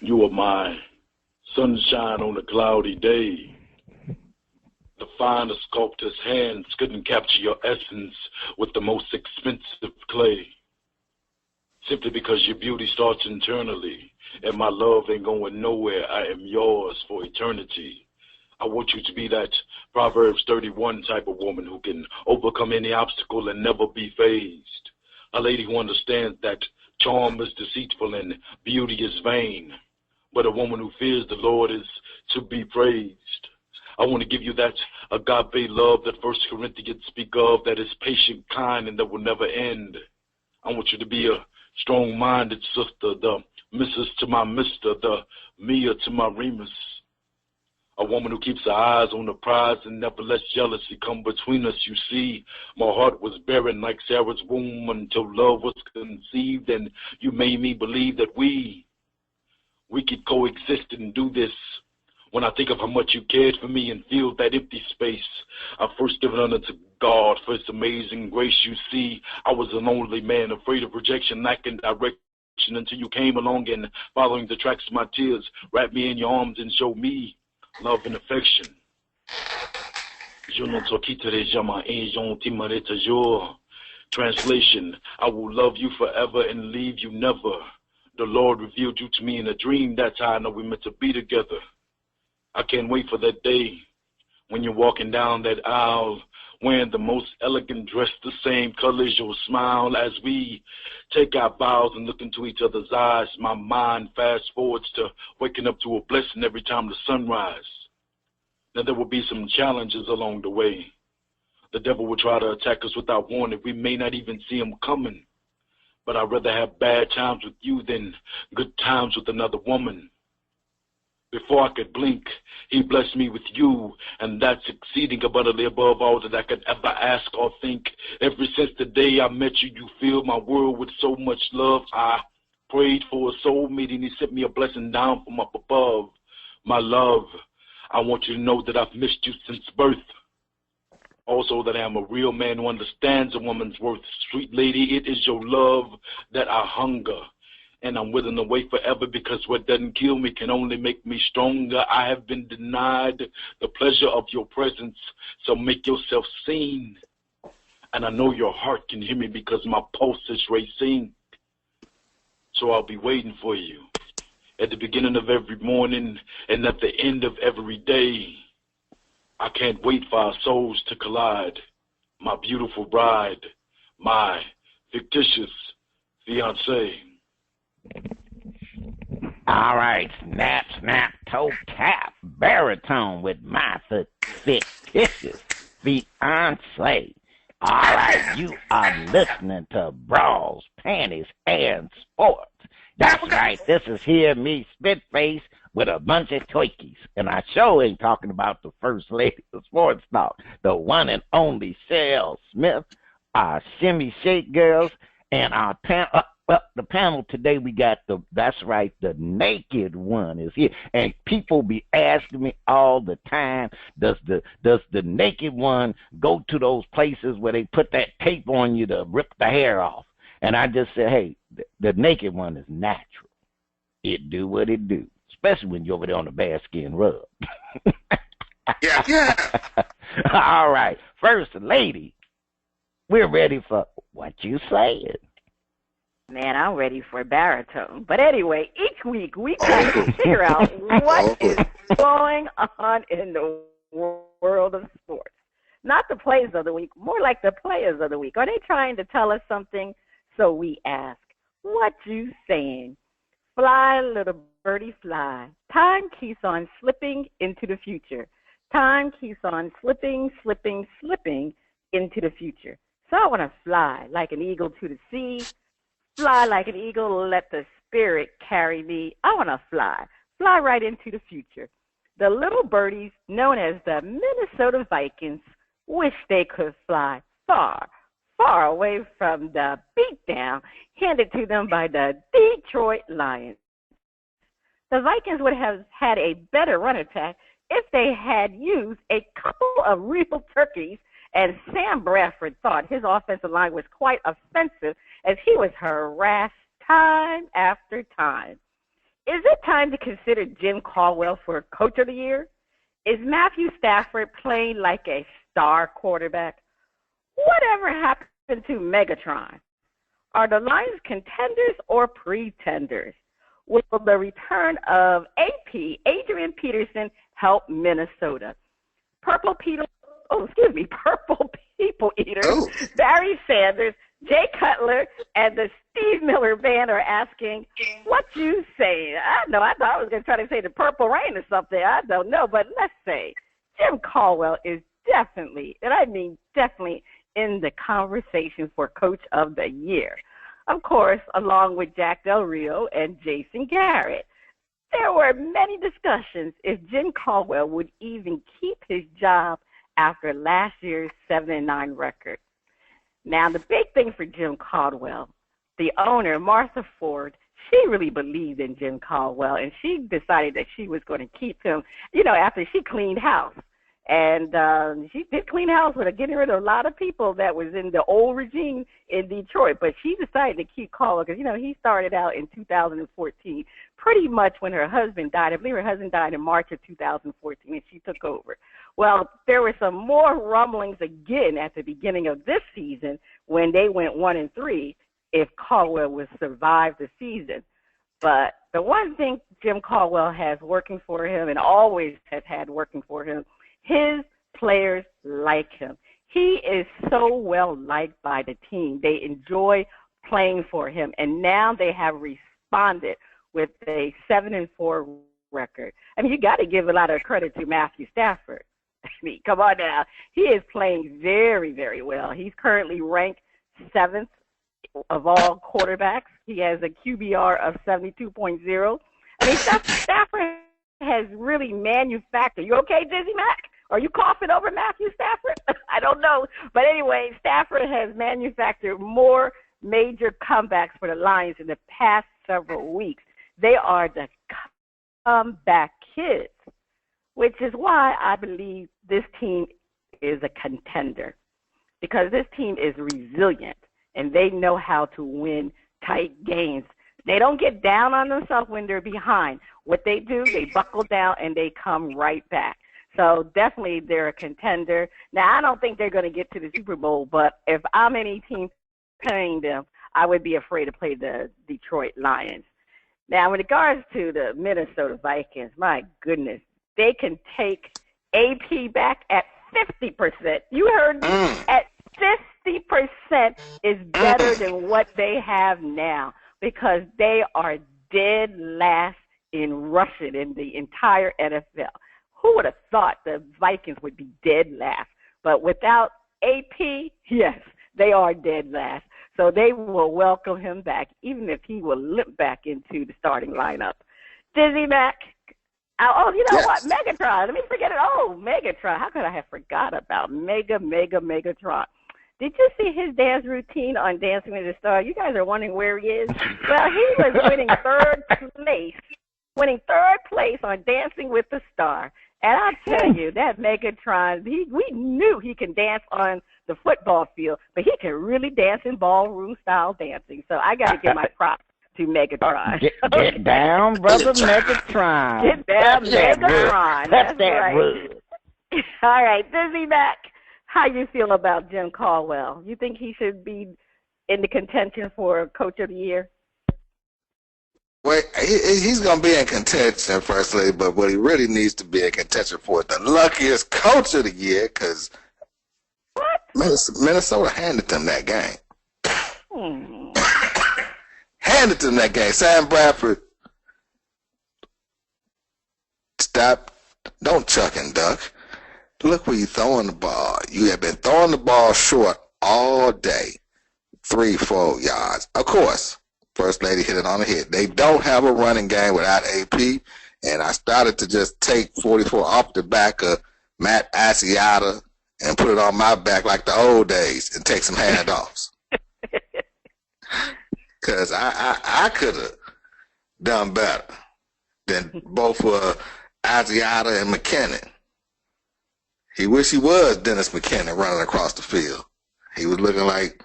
You are my sunshine on a cloudy day. The finest sculptor's hands couldn't capture your essence with the most expensive clay. Simply because your beauty starts internally, and my love ain't going nowhere. I am yours for eternity. I want you to be that Proverbs 31 type of woman who can overcome any obstacle and never be fazed. A lady who understands that charm is deceitful and beauty is vain, but a woman who fears the Lord is to be praised. I want to give you that agape love that 1 Corinthians speak of, that is patient, kind, and that will never end. I want you to be a strong-minded sister, the Mrs. to my Mister, the Mia to my Remus. A woman who keeps her eyes on the prize and never lets jealousy come between us. You see, my heart was barren like Sarah's womb until love was conceived, and you made me believe that we could coexist and do this. When I think of how much you cared for me and feel that empty space, I first given honor to God for His amazing grace. You see, I was a lonely man, afraid of rejection, lacking direction, until you came along and, following the tracks of my tears, wrapped me in your arms and showed me love and affection. Je ne te quitterai jamais et je t'aimerai toujours. Translation, I will love you forever and leave you never. The Lord revealed you to me in a dream. That's how I know we're meant to be together. I can't wait for that day when you're walking down that aisle, wearing the most elegant dress, the same color as your smile. As we take our vows and look into each other's eyes, my mind fast forwards to waking up to a blessing every time the sun rises. Now there will be some challenges along the way. The devil will try to attack us without warning. We may not even see him coming. But I'd rather have bad times with you than good times with another woman. Before I could blink, He blessed me with you, and that's exceeding abundantly above all that I could ever ask or think. Ever since the day I met you, you filled my world with so much love. I prayed for a soulmate, and He sent me a blessing down from up above. My love, I want you to know that I've missed you since birth. Also that I am a real man who understands a woman's worth. Sweet lady, it is your love that I hunger. And I'm willing to wait forever, because what doesn't kill me can only make me stronger. I have been denied the pleasure of your presence, so make yourself seen. And I know your heart can hear me because my pulse is racing. So I'll be waiting for you at the beginning of every morning and at the end of every day. I can't wait for our souls to collide. My beautiful bride, my fictitious fiancé. All right, snap, snap, toe tap, baritone with my fictitious fiancé. All right, you are listening to Bras, Panties, and Sports. That's right, this is here, me, Spitface, with a bunch of turkeys. And I sure ain't talking about the first lady of sports talk, the one and only Cheryl Smith, our Shimmy Shake girls, and our the panel today, we got that's right, the naked one is here. And people be asking me all the time, does the naked one go to those places where they put that tape on you to rip the hair off? And I just say, hey, the naked one is natural. It do what it do, especially when you're over there on the bear skin rug. Yeah. All right, first lady, we're ready for what you saying. Man, I'm ready for baritone. But anyway, each week we try to figure out what is going on in the world of sports. Not the plays of the week, more like the players of the week. Are they trying to tell us something? So we ask, what you saying? Fly, little birdie, fly. Time keeps on slipping into the future. Time keeps on slipping into the future. So I want to fly like an eagle to the sea. Fly like an eagle, let the spirit carry me. I want to fly right into the future. The little birdies, known as the Minnesota Vikings, wish they could fly far, far away from the beatdown handed to them by the Detroit Lions. The Vikings would have had a better run attack if they had used a couple of real turkeys, and Sam Bradford thought his offensive line was quite offensive as he was harassed time after time. Is it time to consider Jim Caldwell for Coach of the Year? Is Matthew Stafford playing like a star quarterback? Whatever happened to Megatron? Are the Lions contenders or pretenders? Will the return of AP, Adrian Peterson, help Minnesota? Purple People Eaters, Barry Sanders, Jay Cutler, and the Steve Miller Band are asking, what you say? I thought I was going to try to say the Purple Rain or something. I don't know, but let's say Jim Caldwell is definitely, and I mean definitely, in the conversation for Coach of the Year. Of course, along with Jack Del Rio and Jason Garrett. There were many discussions if Jim Caldwell would even keep his job after last year's 7-9 record. Now, the big thing for Jim Caldwell, the owner, Martha Ford, she really believed in Jim Caldwell, and she decided that she was going to keep him, after she cleaned house. And she did clean house with getting rid of a lot of people that was in the old regime in Detroit. But she decided to keep Caldwell because, he started out in 2014, pretty much when her husband died. I believe her husband died in March of 2014, and she took over. Well, there were some more rumblings again at the beginning of this season when they went 1-3 if Caldwell would survive the season. But the one thing Jim Caldwell has working for him and always has had working for him, his players like him. He is so well liked by the team. They enjoy playing for him, and now they have responded with a 7-4 record. I mean, you got to give a lot of credit to Matthew Stafford. I mean, come on now. He is playing very, very well. He's currently ranked 7th of all quarterbacks. He has a QBR of 72.0. I mean, Stafford has really manufactured. You okay, DizzieMac? Are you coughing over Matthew Stafford? I don't know. But anyway, Stafford has manufactured more major comebacks for the Lions in the past several weeks. They are the comeback kids, which is why I believe this team is a contender, because this team is resilient and they know how to win tight games. They don't get down on themselves when they're behind. What they do, they buckle down and they come right back. So definitely they're a contender. Now, I don't think they're going to get to the Super Bowl, but if I'm any team playing them, I would be afraid to play the Detroit Lions. Now, in regards to the Minnesota Vikings, my goodness, they can take AP back at 50%. You heard me, at 50% is better than what they have now, because they are dead last in rushing in the entire NFL. Who would have thought the Vikings would be dead last? But without AP, yes, they are dead last. So they will welcome him back, even if he will limp back into the starting lineup. DizzieMac. Oh, you know what? Megatron. Let me forget it. Oh, Megatron. How could I have forgot about Megatron? Did you see his dance routine on Dancing with the Stars? You guys are wondering where he is. Well, he was winning third place on Dancing with the Star. And I tell you, that Megatron, we knew he can dance on the football field, but he can really dance in ballroom-style dancing. So I got to give my props to Megatron. Get down, brother Megatron. Get down, Megatron. That's that wood. All right, DizzieMac, how you feel about Jim Caldwell? You think he should be in the contention for Coach of the Year? Well, he's going to be in contention, First Lady, but what he really needs to be in contention for the luckiest Coach of the Year, because Minnesota handed them that game. Handed them that game. Sam Bradford, stop. Don't chuck and duck. Look where you're throwing the ball. You have been throwing the ball short all day, 3-4 yards. Of course, First Lady hit it on the head. They don't have a running game without AP, and I started to just take 44 off the back of Matt Asiata and put it on my back like the old days and take some handoffs. Because I could have done better than both Asiata and McKinnon. He wish he was Dennis McKinnon running across the field. He was looking like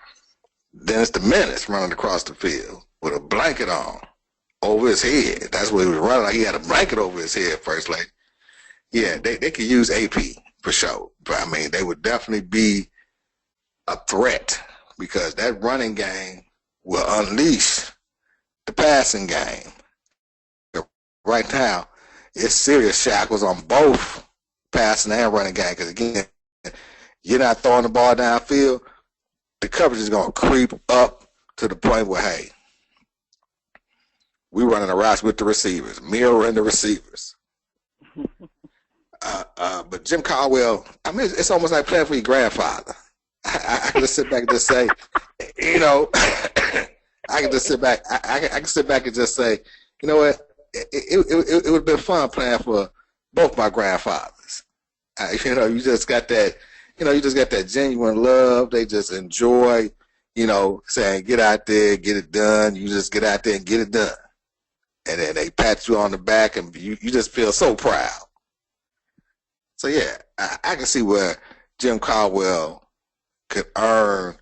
Dennis the Menace running across the field with a blanket on, over his head. That's what he was running like. He had a blanket over his head first. Like, yeah, they could use AP for sure. But, I mean, they would definitely be a threat because that running game will unleash the passing game. Right now, it's serious shackles on both passing and running game because, again, you're not throwing the ball downfield, the coverage is going to creep up to the point where, hey, we running a route with the receivers, mirroring the receivers. But Jim Caldwell, I mean, it's almost like playing for your grandfather. I can just sit back and just say, you know, I can just sit back. I can sit back and just say, you know what? It would have been fun playing for both my grandfathers. You know, you just got that. You know, you just got that genuine love. They just enjoy, you know, saying, get out there, get it done. You just get out there and get it done. And then they pat you on the back and you just feel so proud. So, yeah, I can see where Jim Caldwell could earn,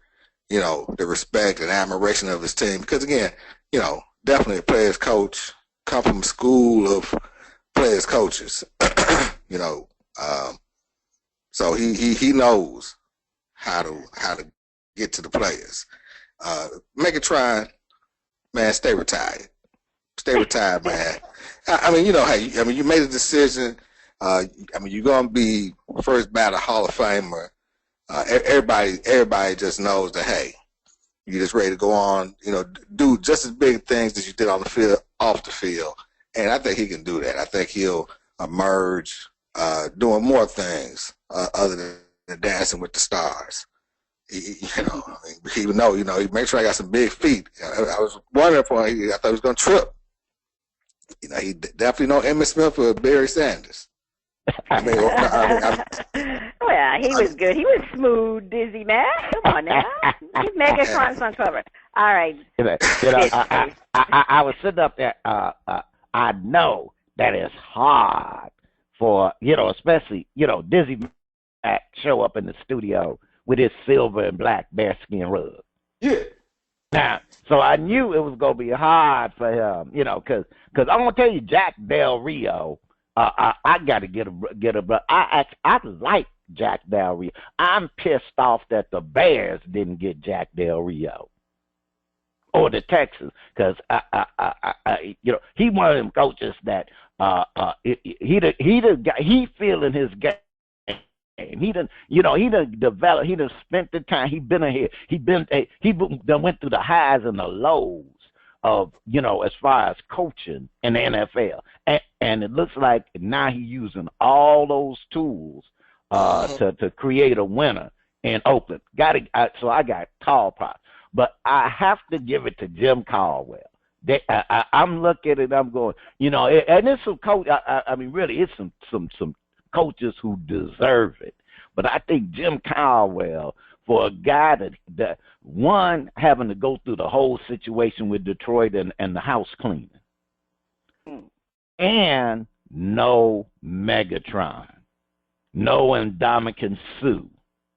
you know, the respect and admiration of his team. Because, again, you know, definitely a player's coach, come from a school of players' coaches, you know. So he knows how to get to the players. Megatron, man, stay retired. Stay retired, man. I mean, you know, hey, I mean, you made a decision. I mean, you're gonna be first ballot Hall of Famer. Everybody just knows that, hey, you're just ready to go on. You know, do just as big things as you did on the field, off the field. And I think he can do that. I think he'll emerge doing more things other than dancing with the stars. You know, he would know. You know, he make sure I got some big feet. I was wondering for him. I thought he was gonna trip. You know, he definitely know Emmitt Smith or Barry Sanders. I mean, well, he was good. He was smooth, DizzieMac. Come on now. He's Megatron's uncovered. All right. You know, I was sitting up there. I know that it's hard for, you know, especially, you know, DizzieMac show up in the studio with his silver and black bearskin rug. Yeah. Now, so I knew it was going to be hard for him, you know, because I'm going to tell you, Jack Del Rio, I got to get a. I like Jack Del Rio. I'm pissed off that the Bears didn't get Jack Del Rio or the Texans, because you know, he one of them coaches that he feeling his game. He done, you know, he done developed. He done spent the time. He been here. He done went through the highs and the lows of, you know, as far as coaching in the NFL, and it looks like now he's using all those tools to create a winner in Oakland. So I got tall props, but I have to give it to Jim Caldwell. I'm looking at it. I'm going, you know, and it's some coach. I mean, really, it's some coaches who deserve it. But I think Jim Caldwell, for a guy that one, having to go through the whole situation with Detroit and the house cleaning, and no Megatron, no Ndamukong Suh,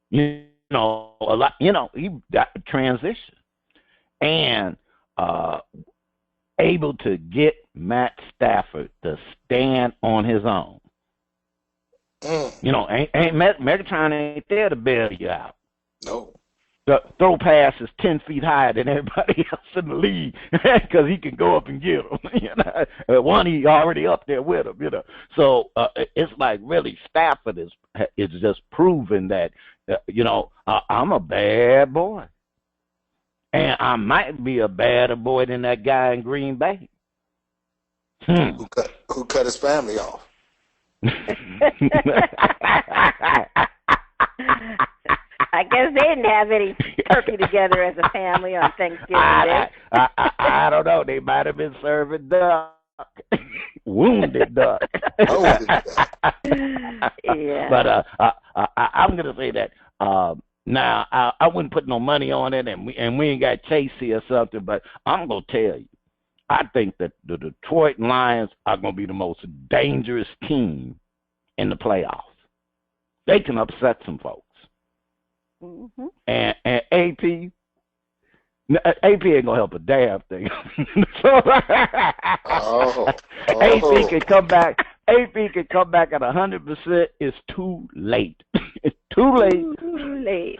you know, a lot, you know, he got a transition, and able to get Matt Stafford to stand on his own. You know, Megatron ain't there to bail you out. No. The throw pass is 10 feet higher than everybody else in the league because he can go up and get them. You know, one, he already up there with him. You know, so it's like really Stafford is just proving that you know, I'm a bad boy, and I might be a badder boy than that guy in Green Bay. Who cut his family off? I guess they didn't have any turkey together as a family on Thanksgiving Day. I don't know. They might have been serving duck. Wounded duck. Yeah. But I'm going to say that now I wouldn't put no money on it, and we ain't got Chase here or something, but I'm going to tell you, I think that the Detroit Lions are going to be the most dangerous team in the playoffs. They can upset some folks. Mm-hmm. And AP, AP ain't gonna help a damn thing. So, AP can come back. AP can come back at 100%. It's too late. It's too late. Too late.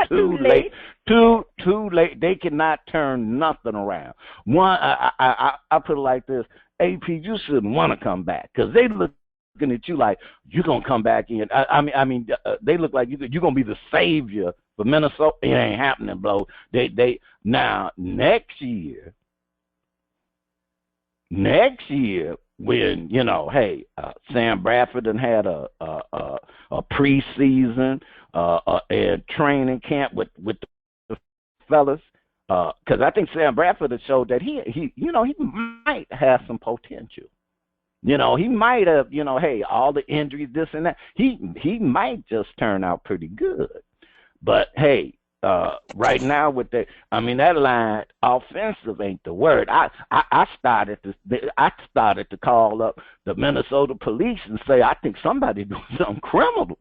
Too late. Too late. They cannot turn nothing around. One, I put it like this: AP, you shouldn't want to come back because they looking at you like you're gonna come back in. They look like you're gonna be the savior for Minnesota. It ain't happening, bro. They now next year, when Sam Bradford done had a preseason and training camp with the fellas, because I think Sam Bradford has showed that he might have some potential. He might have, all the injuries, this and that. He might just turn out pretty good. But hey, right now with that line, offensive ain't the word. I started to call up the Minnesota police and say I think somebody doing something criminal.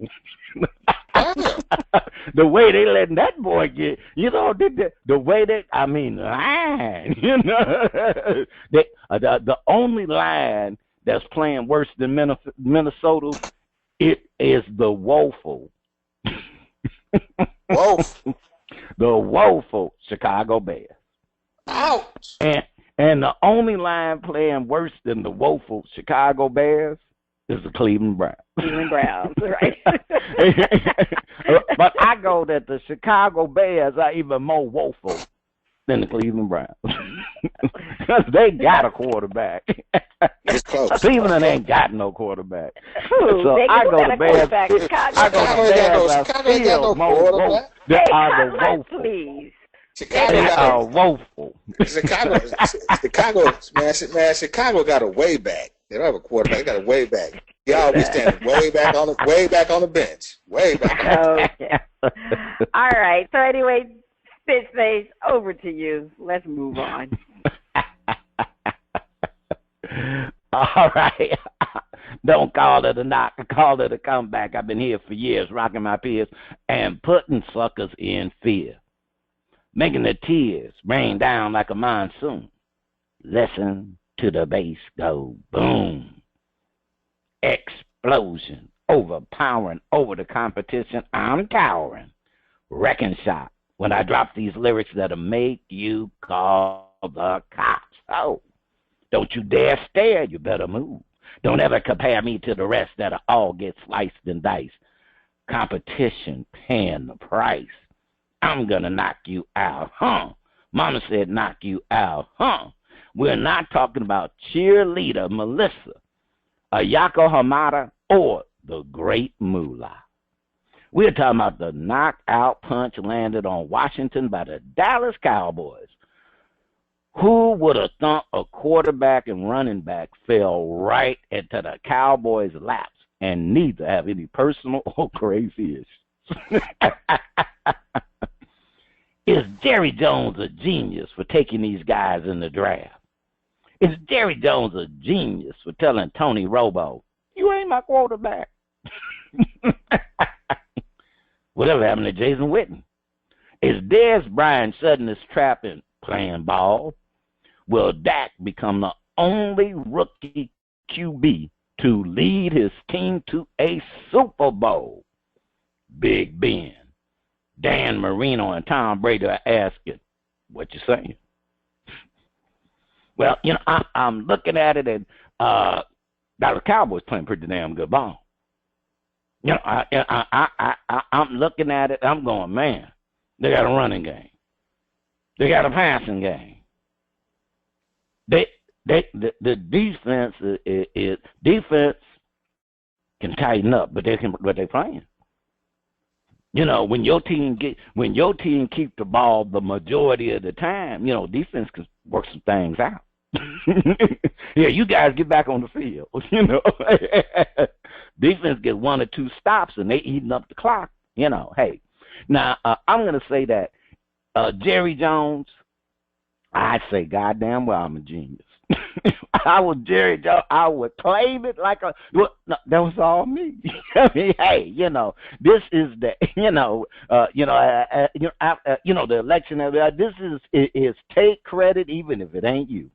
The way they letting that boy get, the way they, line, the only line that's playing worse than Minnesota, it is the woeful. The woeful Chicago Bears. Ouch. And the only line playing worse than the woeful Chicago Bears is the Cleveland Browns. Cleveland Browns, right. But I go that the Chicago Bears are even more woeful than the Cleveland Browns. Because they got a quarterback. It's close. Cleveland ain't got no quarterback. Ooh, So I go to Bears. I go to Bears. Chicago ain't got no quarterback. They Hey, are the Conrad, woeful. please. Chicago They got are woeful. Chicago got a way back. They don't have a quarterback. They got a way back. Y'all be standing way back on the bench. Way back. Okay. All right. So anyway, Spitface, over to you. Let's move on. All right. Don't call it a knock. Call it a comeback. I've been here for years, rocking my peers and putting suckers in fear, making the tears rain down like a monsoon. Listen to the bass go boom. Explosion, overpowering over the competition. I'm towering. Wrecking shop when I drop these lyrics that'll make you call the cops. Oh, don't you dare stare. You better move. Don't ever compare me to the rest that'll all get sliced and diced. Competition paying the price. I'm gonna knock you out, huh? Mama said knock you out, huh? We're not talking about cheerleader Melissa, Ayako Hamada, or the great Moolah. We're talking about the knockout punch landed on Washington by the Dallas Cowboys. Who would have thought a quarterback and running back fell right into the Cowboys' laps and neither have any personal or crazy issues? Is Jerry Jones a genius for taking these guys in the draft? Is Jerry Jones a genius for telling Tony Romo, you ain't my quarterback? Whatever happened to Jason Witten? Is Dez Bryant shutting his trap and playing ball? Will Dak become the only rookie QB to lead his team to a Super Bowl? Big Ben, Dan Marino, and Tom Brady are asking, what you saying? Well, I'm looking at it, and the Cowboys playing pretty damn good ball. I'm looking at it, I'm going, man, they got a running game. They got a passing game. The defense is defense can tighten up, but they're playing. When your team keep the ball the majority of the time, defense can work some things out. Yeah, you guys get back on the field. Defense get one or two stops and they eating up the clock. Hey, now I'm gonna say that Jerry Jones, I'd say goddamn well I'm a genius. I was Jerry Jones, I would claim it like a. Well, no, that was all me. I mean, hey, this is the, the election of this is take credit even if it ain't you.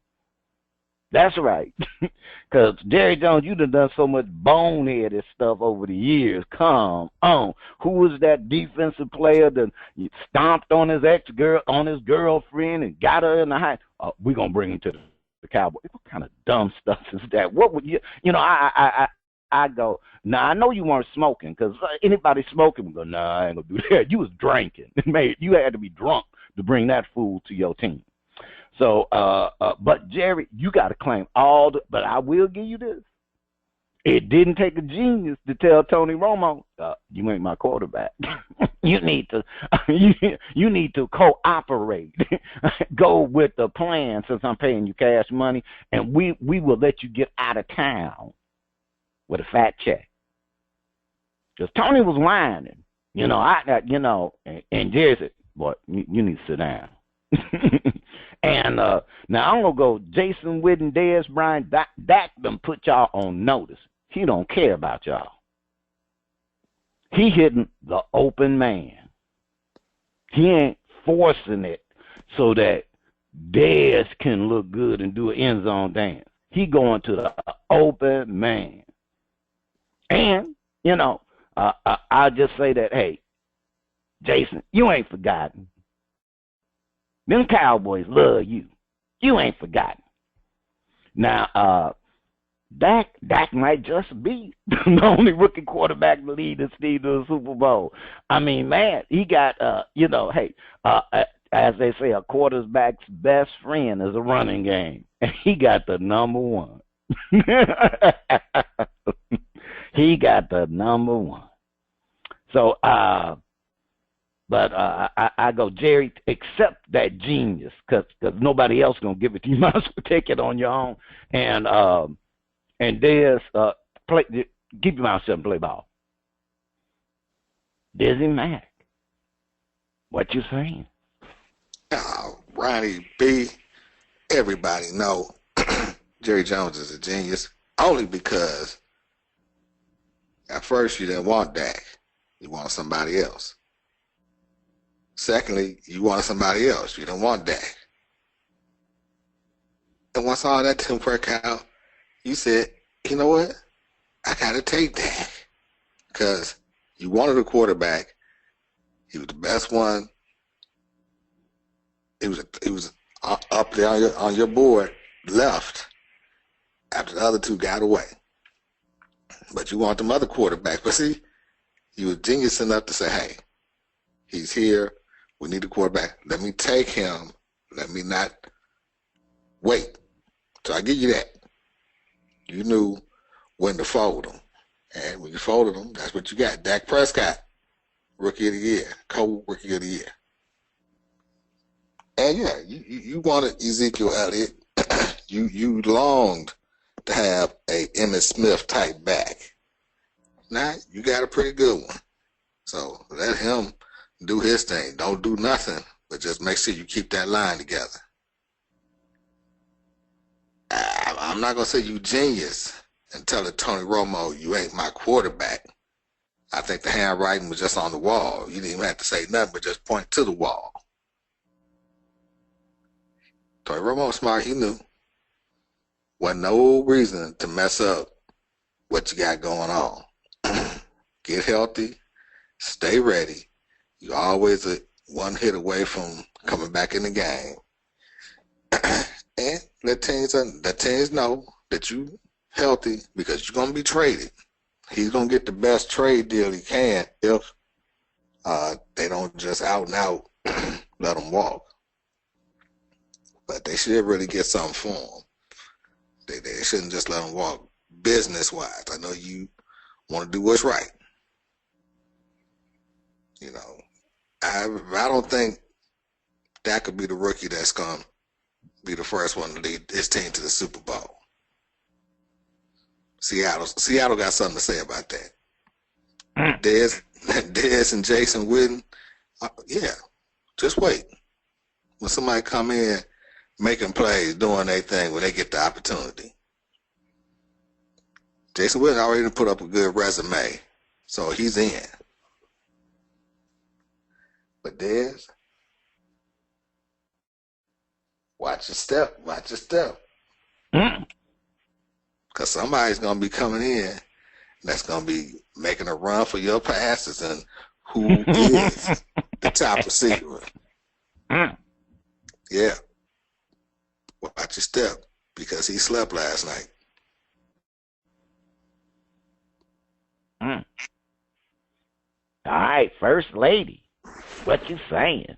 That's right. Because Jerry Jones, you done so much boneheaded stuff over the years. Come on. Who was that defensive player that stomped on his girlfriend and got her in the house? We're going to bring him to the Cowboys. What kind of dumb stuff is that? What would you, I go, I know you weren't smoking, because anybody smoking would go, I ain't going to do that. You was drinking. You had to be drunk to bring that fool to your team. So, but Jerry, you got to claim but I will give you this. It didn't take a genius to tell Tony Romo, you ain't my quarterback. You need to, you need to cooperate. Go with the plan since I'm paying you cash money, and we will let you get out of town with a fat check. Because Tony was whining, and Jerry said, boy, you need to sit down. And now I'm gonna go Jason Witten, Dez Bryant, Dak them put y'all on notice. He don't care about y'all. He hitting the open man. He ain't forcing it so that Dez can look good and do an end zone dance. He going to the open man. And I'll just say that, hey, Jason, you ain't forgotten. Them Cowboys love you. You ain't forgotten. Now, Dak might just be the only rookie quarterback to lead this team to the Super Bowl. I mean, man, he got, as they say, a quarterback's best friend is a running game. And he got the number one. He got the number one. So, but I go, Jerry, accept that genius, because nobody else going to give it to you. You might as well take it on your own. And Dez, keep your mouth shut and play ball. DizzieMac, what you saying? Ronnie B, everybody know Jerry Jones is a genius, only because at first you didn't want Dak. You wanted somebody else. Secondly, you wanted somebody else. You didn't want Dak. And once all that didn't work out, you said, you know what? I got to take Dak. Because you wanted a quarterback. He was the best one. He was up there on your board, left, after the other two got away. But you want them other quarterbacks. But see, you were genius enough to say, hey, he's here. We need a quarterback. Let me take him. Let me not wait. So I give you that. You knew when to fold him. And when you folded him, that's what you got. Dak Prescott, Rookie of the Year, co-Rookie of the Year. And yeah, you wanted Ezekiel Elliott. you longed to have a Emmitt Smith type back. Now you got a pretty good one. So let him do his thing. Don't do nothing, but just make sure you keep that line together. I'm not going to say you genius and tell it, Tony Romo, you ain't my quarterback. I think the handwriting was just on the wall. You didn't even have to say nothing but just point to the wall. Tony Romo was smart. He knew. Wasn't no reason to mess up what you got going on. Get healthy. Stay ready. You're always one hit away from coming back in the game. And let teams know that you healthy, because you're going to be traded. He's going to get the best trade deal he can if they don't just out and out let him walk. But they should really get something for him. They shouldn't just let him walk business-wise. I know you want to do what's right. I don't think that could be the rookie that's going to be the first one to lead his team to the Super Bowl. Seattle got something to say about that. Dez and Jason Witten, yeah, just wait. When somebody come in making plays, doing their thing, when they get the opportunity, Jason Witten already put up a good resume, so he's in. But Dez, watch your step. Because somebody's going to be coming in that's going to be making a run for your passes, and who is the top receiver? Yeah. Watch your step, because he slept last night. All right, First Lady, what you saying?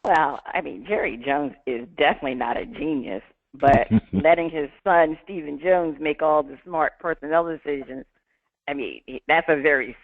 Well, I mean, Jerry Jones is definitely not a genius, but letting his son, Stephen Jones, make all the smart personnel decisions, I mean, that's very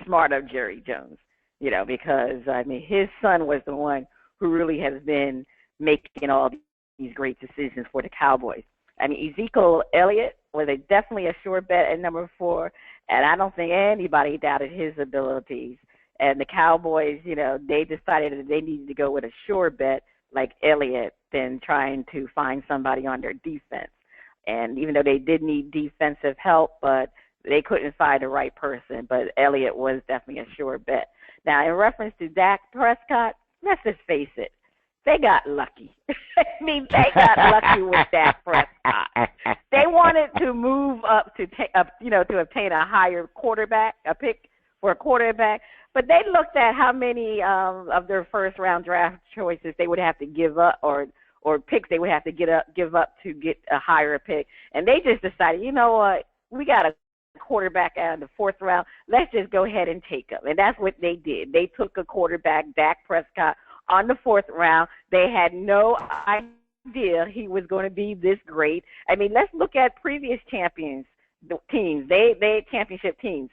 smart of Jerry Jones, because, I mean, his son was the one who really has been making all these great decisions for the Cowboys. I mean, Ezekiel Elliott was definitely a sure bet at number 4, and I don't think anybody doubted his abilities. And the Cowboys, they decided that they needed to go with a sure bet like Elliott than trying to find somebody on their defense. And even though they did need defensive help, but they couldn't find the right person. But Elliott was definitely a sure bet. Now, in reference to Dak Prescott, let's just face it. They got lucky. I mean, they got lucky with Dak Prescott. They wanted to move up to obtain a higher pick for a quarterback, but they looked at how many of their first-round draft choices they would have to give up, or picks they would have to give up to get a higher pick, and they just decided, you know what, we got a quarterback out in the 4th round. Let's just go ahead and take him, and that's what they did. They took a quarterback, Dak Prescott, on the 4th round. They had no idea he was going to be this great. I mean, let's look at previous teams. They championship teams.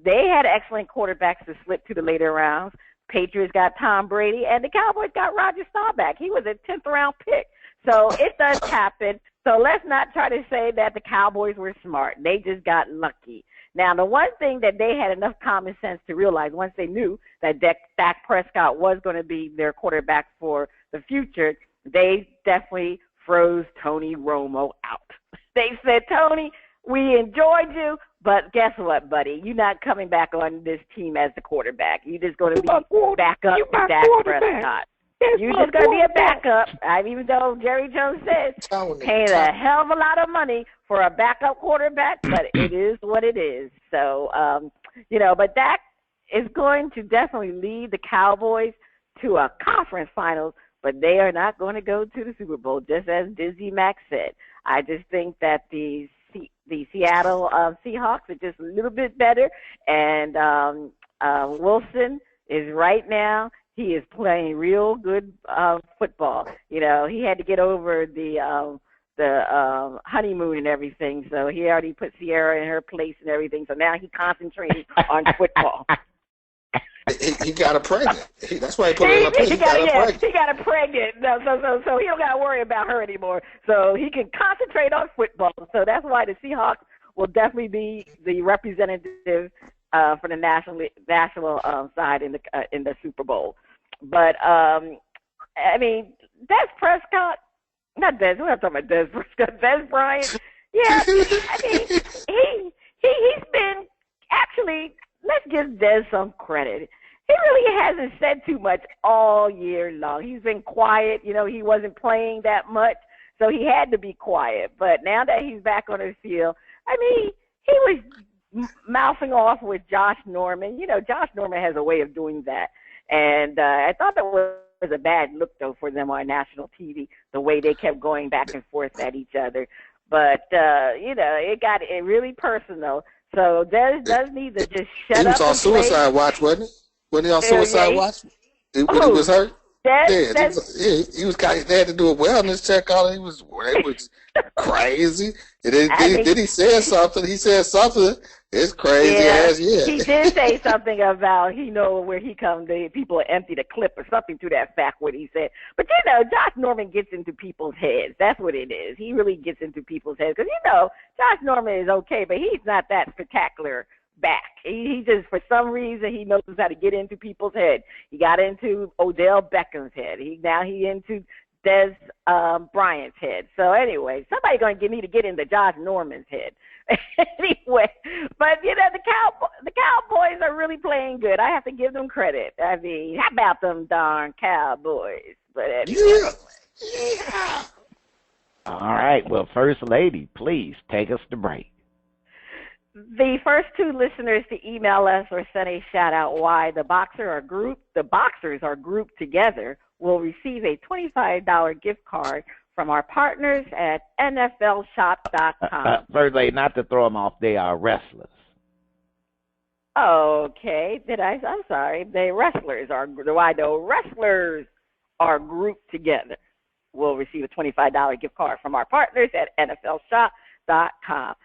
They had excellent quarterbacks to slip to the later rounds. Patriots got Tom Brady, and the Cowboys got Roger Staubach. He was a 10th round pick. So it does happen. So let's not try to say that the Cowboys were smart. They just got lucky. Now, the one thing that they had enough common sense to realize once they knew that Dak Prescott was going to be their quarterback for the future, they definitely froze Tony Romo out. They said, Tony, we enjoyed you, but guess what, buddy? You're not coming back on this team as the quarterback. You're just going to be backup to Dak Prescott. You're just going to be a backup, even though Jerry Jones says paying a hell of a lot of money for a backup quarterback, but it is what it is. So, but Dak is going to definitely lead the Cowboys to a conference finals, but they are not going to go to the Super Bowl, just as DizzieMac said. I just think that the Seattle Seahawks are just a little bit better, and Wilson is right now. He is playing real good football. He had to get over the honeymoon and everything, so he already put Sierra in her place and everything. So now he's concentrating on football. He got her pregnant. That's why he put her in a place. He got her pregnant. So he don't got to worry about her anymore. So he can concentrate on football. So that's why the Seahawks will definitely be the representative for the national side in the Super Bowl. But Des Prescott, not Des. We're not talking about Des Prescott. Des Bryant. Yeah, he's been actually. Let's give Des some credit. He really hasn't said too much all year long. He's been quiet. He wasn't playing that much, so he had to be quiet. But now that he's back on the field, he was mouthing off with Josh Norman. Josh Norman has a way of doing that. And I thought that was a bad look, though, for them on national TV, the way they kept going back and forth at each other. But, it got really personal. So Des does need to just shut up. He was on suicide watch, wasn't he? Wasn't he on suicide watch when he was hurt? He was kind of, they had to do a wellness check on him. It was crazy. And then he said something. It's crazy He did say something about where he comes. People empty the clip or something to that fact what he said. But Josh Norman gets into people's heads. That's what it is. He really gets into people's heads because Josh Norman is okay, but he's not that spectacular back. He just, for some reason, he knows how to get into people's head. He got into Odell Beckham's head. He into Des Bryant's head. So anyway, somebody's going to get me to get into Josh Norman's head. Anyway, but the Cowboys are really playing good. I have to give them credit. I mean, how about them darn Cowboys? But anyway. Yeah. All right. Well, First Lady, please take us to break. The first 2 listeners to email us or send a shout out why the boxers are grouped together will receive a $25 gift card from our partners at NFLshop.com. First Lady, not to throw them off, they are wrestlers. Okay, I'm sorry. Wrestlers are grouped together. Will receive a $25 gift card from our partners at NFLshop.com.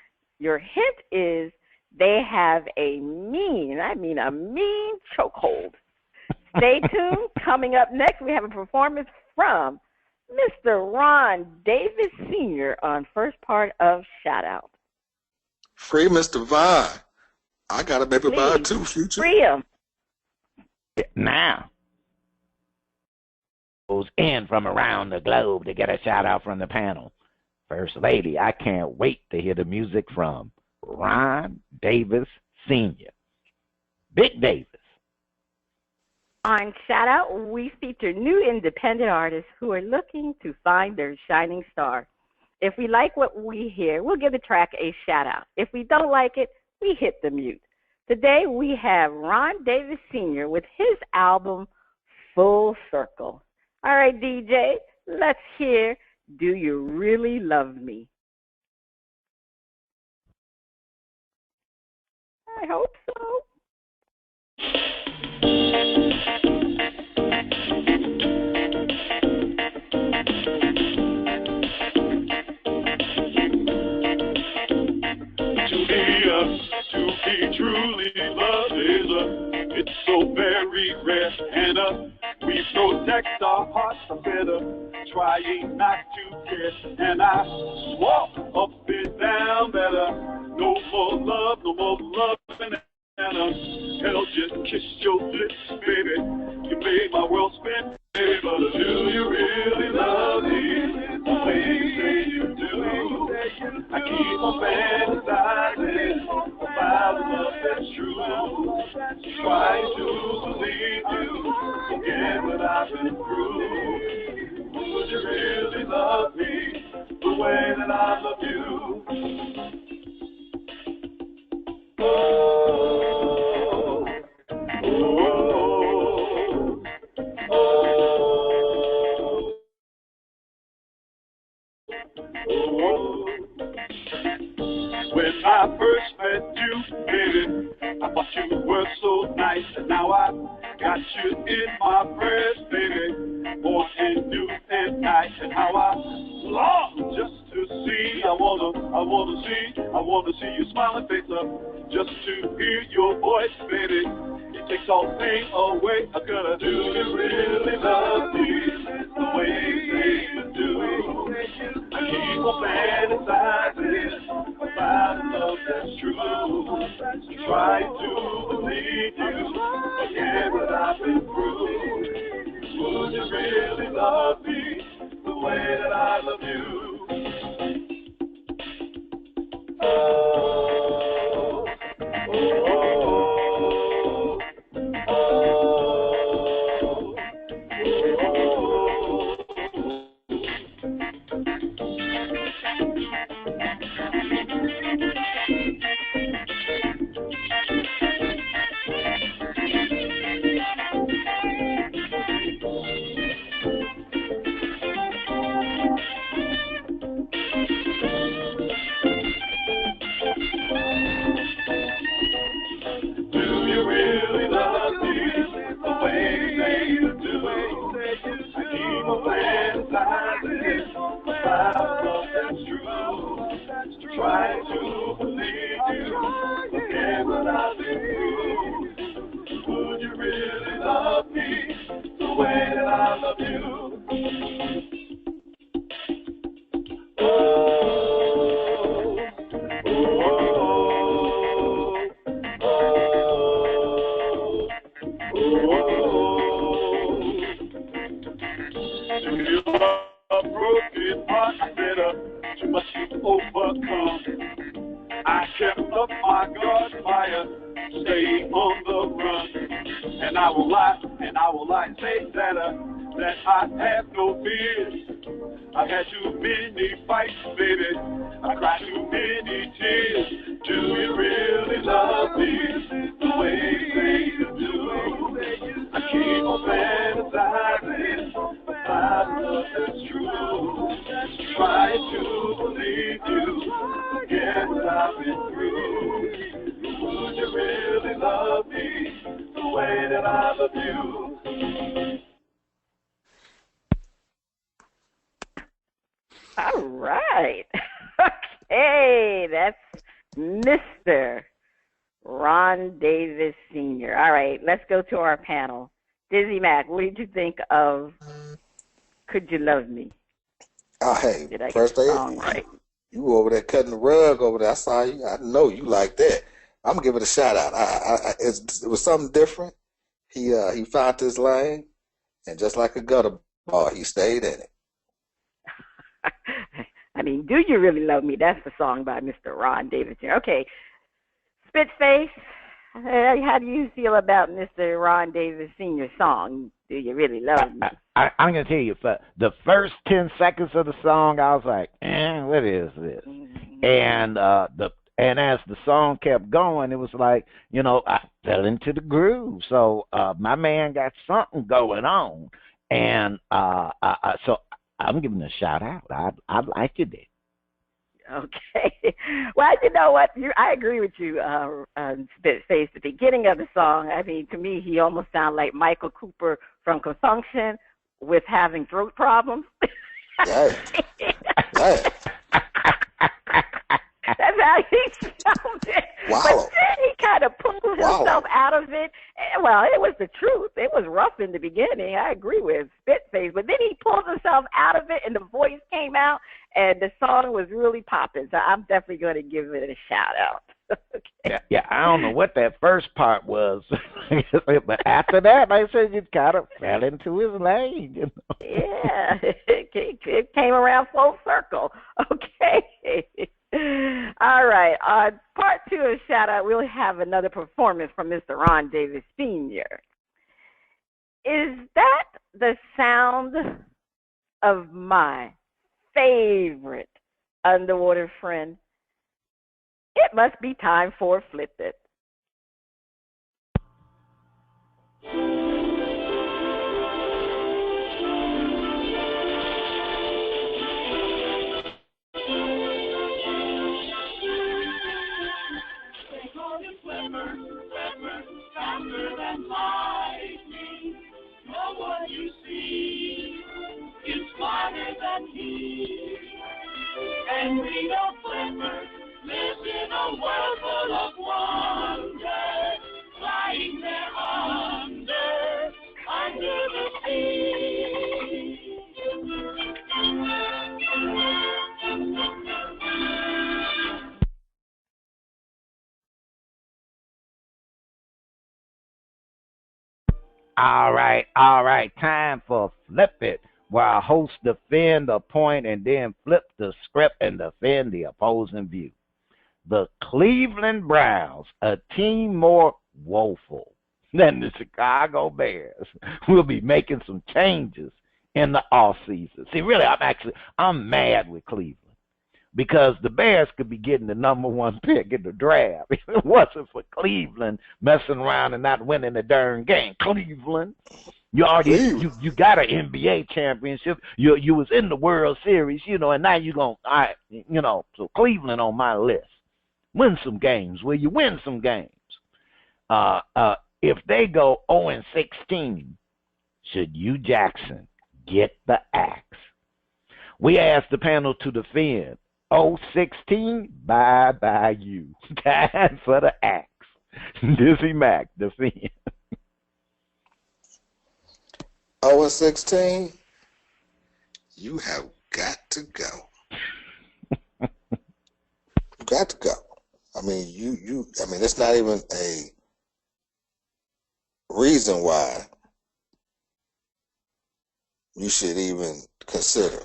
Your hint is they have a mean chokehold. Stay tuned. Coming up next, we have a performance from Mr. Ron Davis Sr. on first part of Shout Out. Free Mr. Vine. I got a baby Vine too, Future. Free him. Now. Goes in from around the globe to get a shout out from the panel. First Lady, I can't wait to hear the music from Ron Davis Sr. Big Davis. On Shout Out, we feature new independent artists who are looking to find their shining star. If we like what we hear, we'll give the track a shout out. If we don't like it, we hit the mute. Today we have Ron Davis Sr. with his album Full Circle. All right, DJ, let's hear Do You Really Love Me? I hope so. To be truly loved it's so very rare, and we protect our hearts better, trying not to care, and I walk up and down better, no more love, and hell, just kiss your lips, baby, you made my world spin, baby, but do you really love me, the way you say you do, I keep on fantasizing about love that's true, trying to believe you, forget what I've been through, would you really love me, the way that I love you? Oh, oh, oh, oh, oh. When I first met you, baby, I thought you were so nice, and now I got you in my prayers, baby, morning, noon, and night, and how I long just to see, I wanna see your smiling face up, just to hear your voice, baby, it takes all pain away, I'm gonna do you really love me, the way you say you do, I keep on fantasizing about love that's true, try to believe you, forget what I've been through, would you really love me, the way that I love you? Oh, oh, oh, oh, oh, And I will lie, say that I have no fears. I've had too many fights, baby. I cried too many tears. Do you really love me the way you say you do? I keep on fantasizing about love that's true. Try to believe you, forget what I've been through. Would you really love me the way that I love you? All right. Okay, that's Mr. Ron Davis Sr. All right, let's go to our panel. DizzieMac, what did you think of Could You Love Me? Oh, hey, Did I first get the day, song right? you were over there cutting the rug over there. I saw you. I know you like that. I'm gonna give it a shout out. It was something different. He found his lane, and just like a gutter ball, he stayed in it. I mean, Do You Really Love Me? That's the song by Mr. Ron Davis Jr. Okay, Spitface, how do you feel about Mr. Ron Davis Sr.'s song, Do You Really Love Me? I'm going to tell you, for the first 10 seconds of the song, I was like, what is this? Mm-hmm. And as the song kept going, it was like, I fell into the groove. So my man got something going on. And so I'm giving a shout out. I like it there. Okay. Well, you know what? I agree with you, Spitface. The beginning of the song, I mean, to me, he almost sounded like Michael Cooper from Consumption with having throat problems. Right. Right. That's how he sounded. Wow. But then he kind of pulled himself out of it. Well, it was the truth. It was rough in the beginning. I agree with Spitface. But then he pulled himself out of it, and the voice came out, and the song was really popping. So I'm definitely going to give it a shout-out. Okay. Yeah, I don't know what that first part was. But after that, like I said, you kind of fell into his lane. Yeah, it came around full circle. Okay. All right. On part 2 of Shout Out, we'll have another performance from Mr. Ron Davis Sr. Is that the sound of my favorite underwater friend? It must be time for Flip It. Faster than lightning, no one you see is smarter than he. And we know Flipper lives in a world full of wonder, flying there under the sea. All right. Time for Flip It, where our hosts defend a point and then flip the script and defend the opposing view. The Cleveland Browns, a team more woeful than the Chicago Bears, will be making some changes in the offseason. See, really, I'm mad with Cleveland, because the Bears could be getting the number 1 pick in the draft if it wasn't for Cleveland messing around and not winning the darn game. Cleveland, you got an NBA championship. You was in the World Series, and now you're going, so Cleveland on my list. Win some games. Will you win some games? If they go 0-16, should Hugh Jackson get the axe? We asked the panel to defend 0-16, bye you. Time for the axe. DizzieMac, defend. 0-16, you have got to go. You got to go. I mean, it's not even a reason why you should even consider.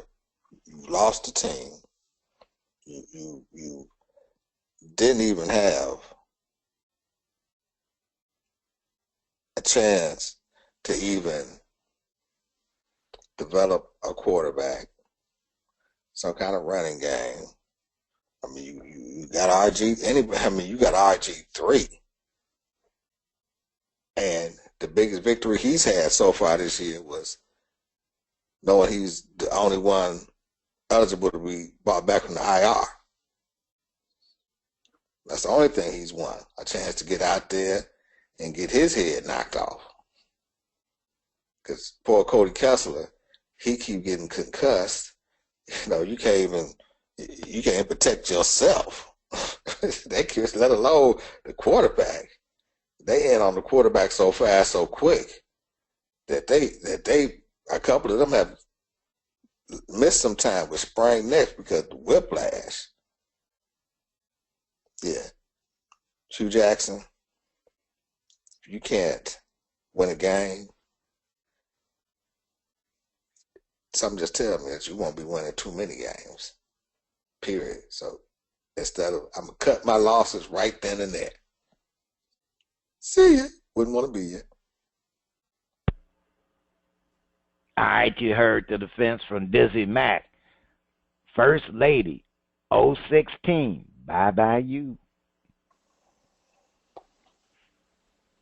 You lost the team. You didn't even have a chance to even develop a quarterback, some kind of running game. I mean, you got you got RG3. And the biggest victory he's had so far this year was knowing he's the only one eligible to be brought back from the IR. That's the only thing he's won, a chance to get out there and get his head knocked off. Because poor Cody Kessler, he keep getting concussed. You can't protect yourself. They can't, let alone the quarterback. They in on the quarterback so fast, so quick that a couple of them have missed some time with sprained necks because of the whiplash. Yeah. Hugh Jackson, if you can't win a game, something just tells me that you won't be winning too many games. Period. So instead of, I'm going to cut my losses right then and there. See ya. Wouldn't want to be you. All right, you heard the defense from DizzieMac. First Lady, 016. Bye-bye you.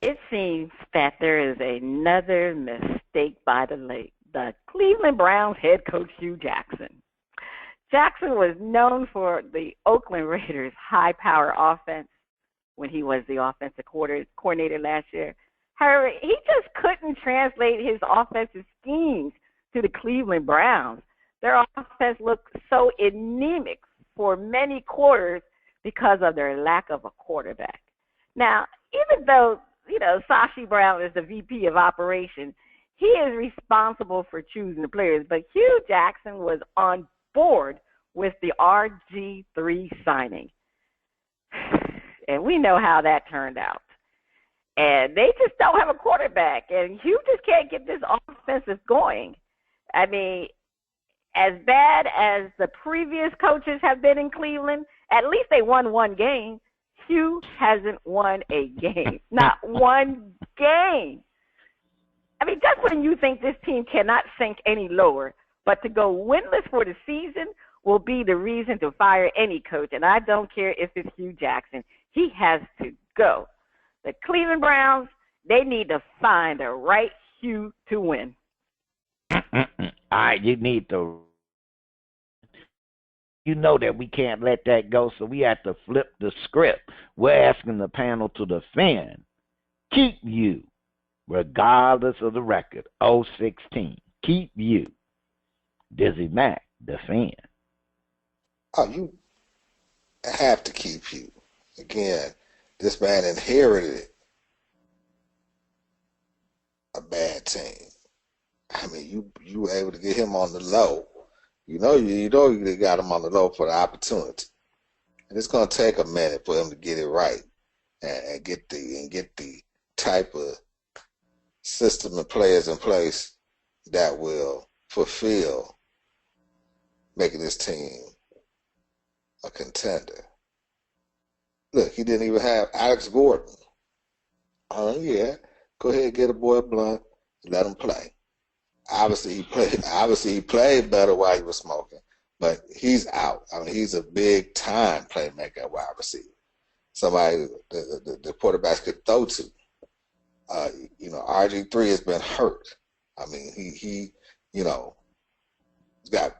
It seems that there is another mistake by the Cleveland Browns head coach Hugh Jackson. Jackson was known for the Oakland Raiders' high-power offense when he was the offensive coordinator last year. However, he just couldn't translate his offensive schemes to the Cleveland Browns. Their offense looked so anemic for many quarters because of their lack of a quarterback. Now, even though, Sashi Brown is the VP of operations, he is responsible for choosing the players, but Hugh Jackson was on board with the RG3 signing. And we know how that turned out. And they just don't have a quarterback. And Hugh just can't get this offensive going. I mean, as bad as the previous coaches have been in Cleveland, at least they won one game. Hugh hasn't won a game. Not one game. I mean, just when you think this team cannot sink any lower, but to go winless for the season will be the reason to fire any coach. And I don't care if it's Hugh Jackson. He has to go. The Cleveland Browns, they need to find the right Hugh to win. All right, you need to. You know that we can't let that go, so we have to flip the script. We're asking the panel to defend. Keep you, regardless of the record. 016. Keep you. DizzieMac, defend. Oh, you have to keep you. Again, this man inherited a bad team. I mean, you were able to get him on the low. You got him on the low for the opportunity, and it's going to take a minute for him to get it right and get the type of system and players in place that will fulfill making this team a contender. Look, he didn't even have Alex Gordon. Oh yeah, go ahead and get a boy blunt and let him play. Obviously he played better while he was smoking, but he's out. I mean, he's a big time playmaker at wide receiver. Somebody the quarterbacks could throw to. RG3 has been hurt. I mean, he's got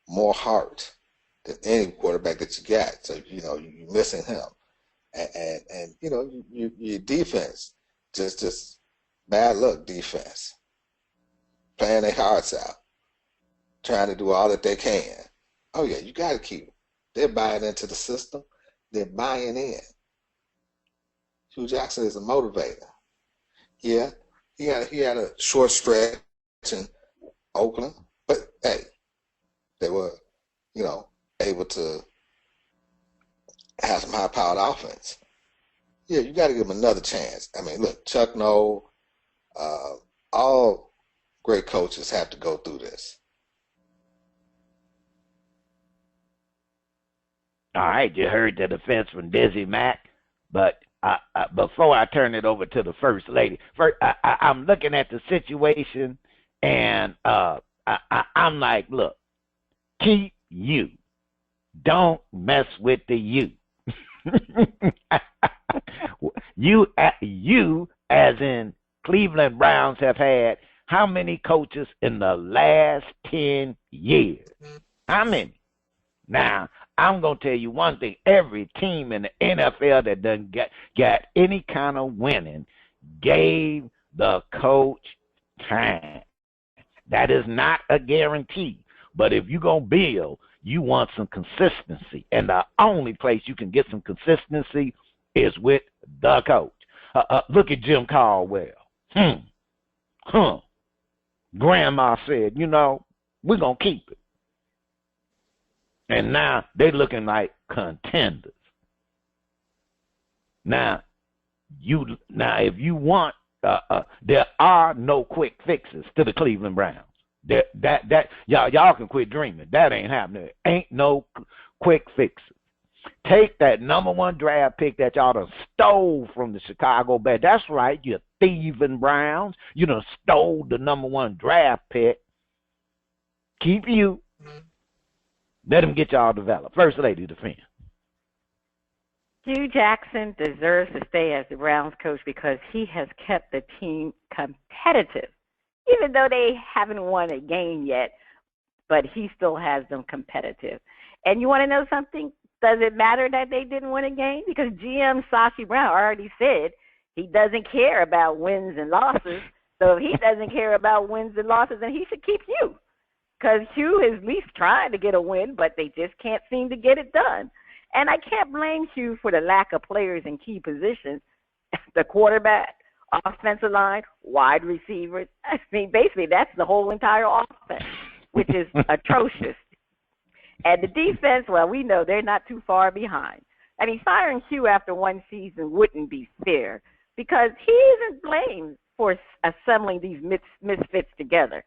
more heart than any quarterback that you got. So you're missing him. And your defense, just bad luck defense, playing their hearts out, trying to do all that they can. Oh yeah, you got to keep them. They're buying into the system. They're buying in. Hugh Jackson is a motivator. Yeah, he had a short stretch in Oakland, but hey, they were, able to have some high-powered offense. Yeah, you got to give him another chance. I mean, look, Chuck Noll, all great coaches have to go through this. All right, you heard the defense from DizzieMac, but before I turn it over to the first lady, I'm looking at the situation, and I'm like, look, keep you. Don't mess with the you. you as in Cleveland Browns have had how many coaches in the last 10 years? How many? Now, I'm going to tell you one thing. Every team in the NFL that doesn't got any kind of winning gave the coach time. That is not a guarantee. But if you're going to build, you want some consistency. And the only place you can get some consistency is with the coach. Look at Jim Caldwell. Grandma said, we're going to keep it. And now they're looking like contenders. Now, if you want, there are no quick fixes to the Cleveland Browns. Y'all can quit dreaming. That ain't happening. Ain't no quick fixes. Take that number 1 draft pick that y'all done stole from the Chicago Bears. That's right, you thieving Browns. You done stole the number 1 draft pick. Keep you. Let them get y'all developed. First lady, defend. Hugh Jackson deserves to stay as the Browns coach because he has kept the team competitive. Even though they haven't won a game yet, but he still has them competitive. And you want to know something? Does it matter that they didn't win a game? Because GM Sashi Brown already said he doesn't care about wins and losses. So if he doesn't care about wins and losses, then he should keep Hugh. Because Hugh is at least trying to get a win, but they just can't seem to get it done. And I can't blame Hugh for the lack of players in key positions. The quarterback, offensive line, wide receivers. I mean, basically, that's the whole entire offense, which is atrocious. And the defense, well, we know they're not too far behind. I mean, firing Hugh after one season wouldn't be fair because he isn't blamed for assembling these misfits together.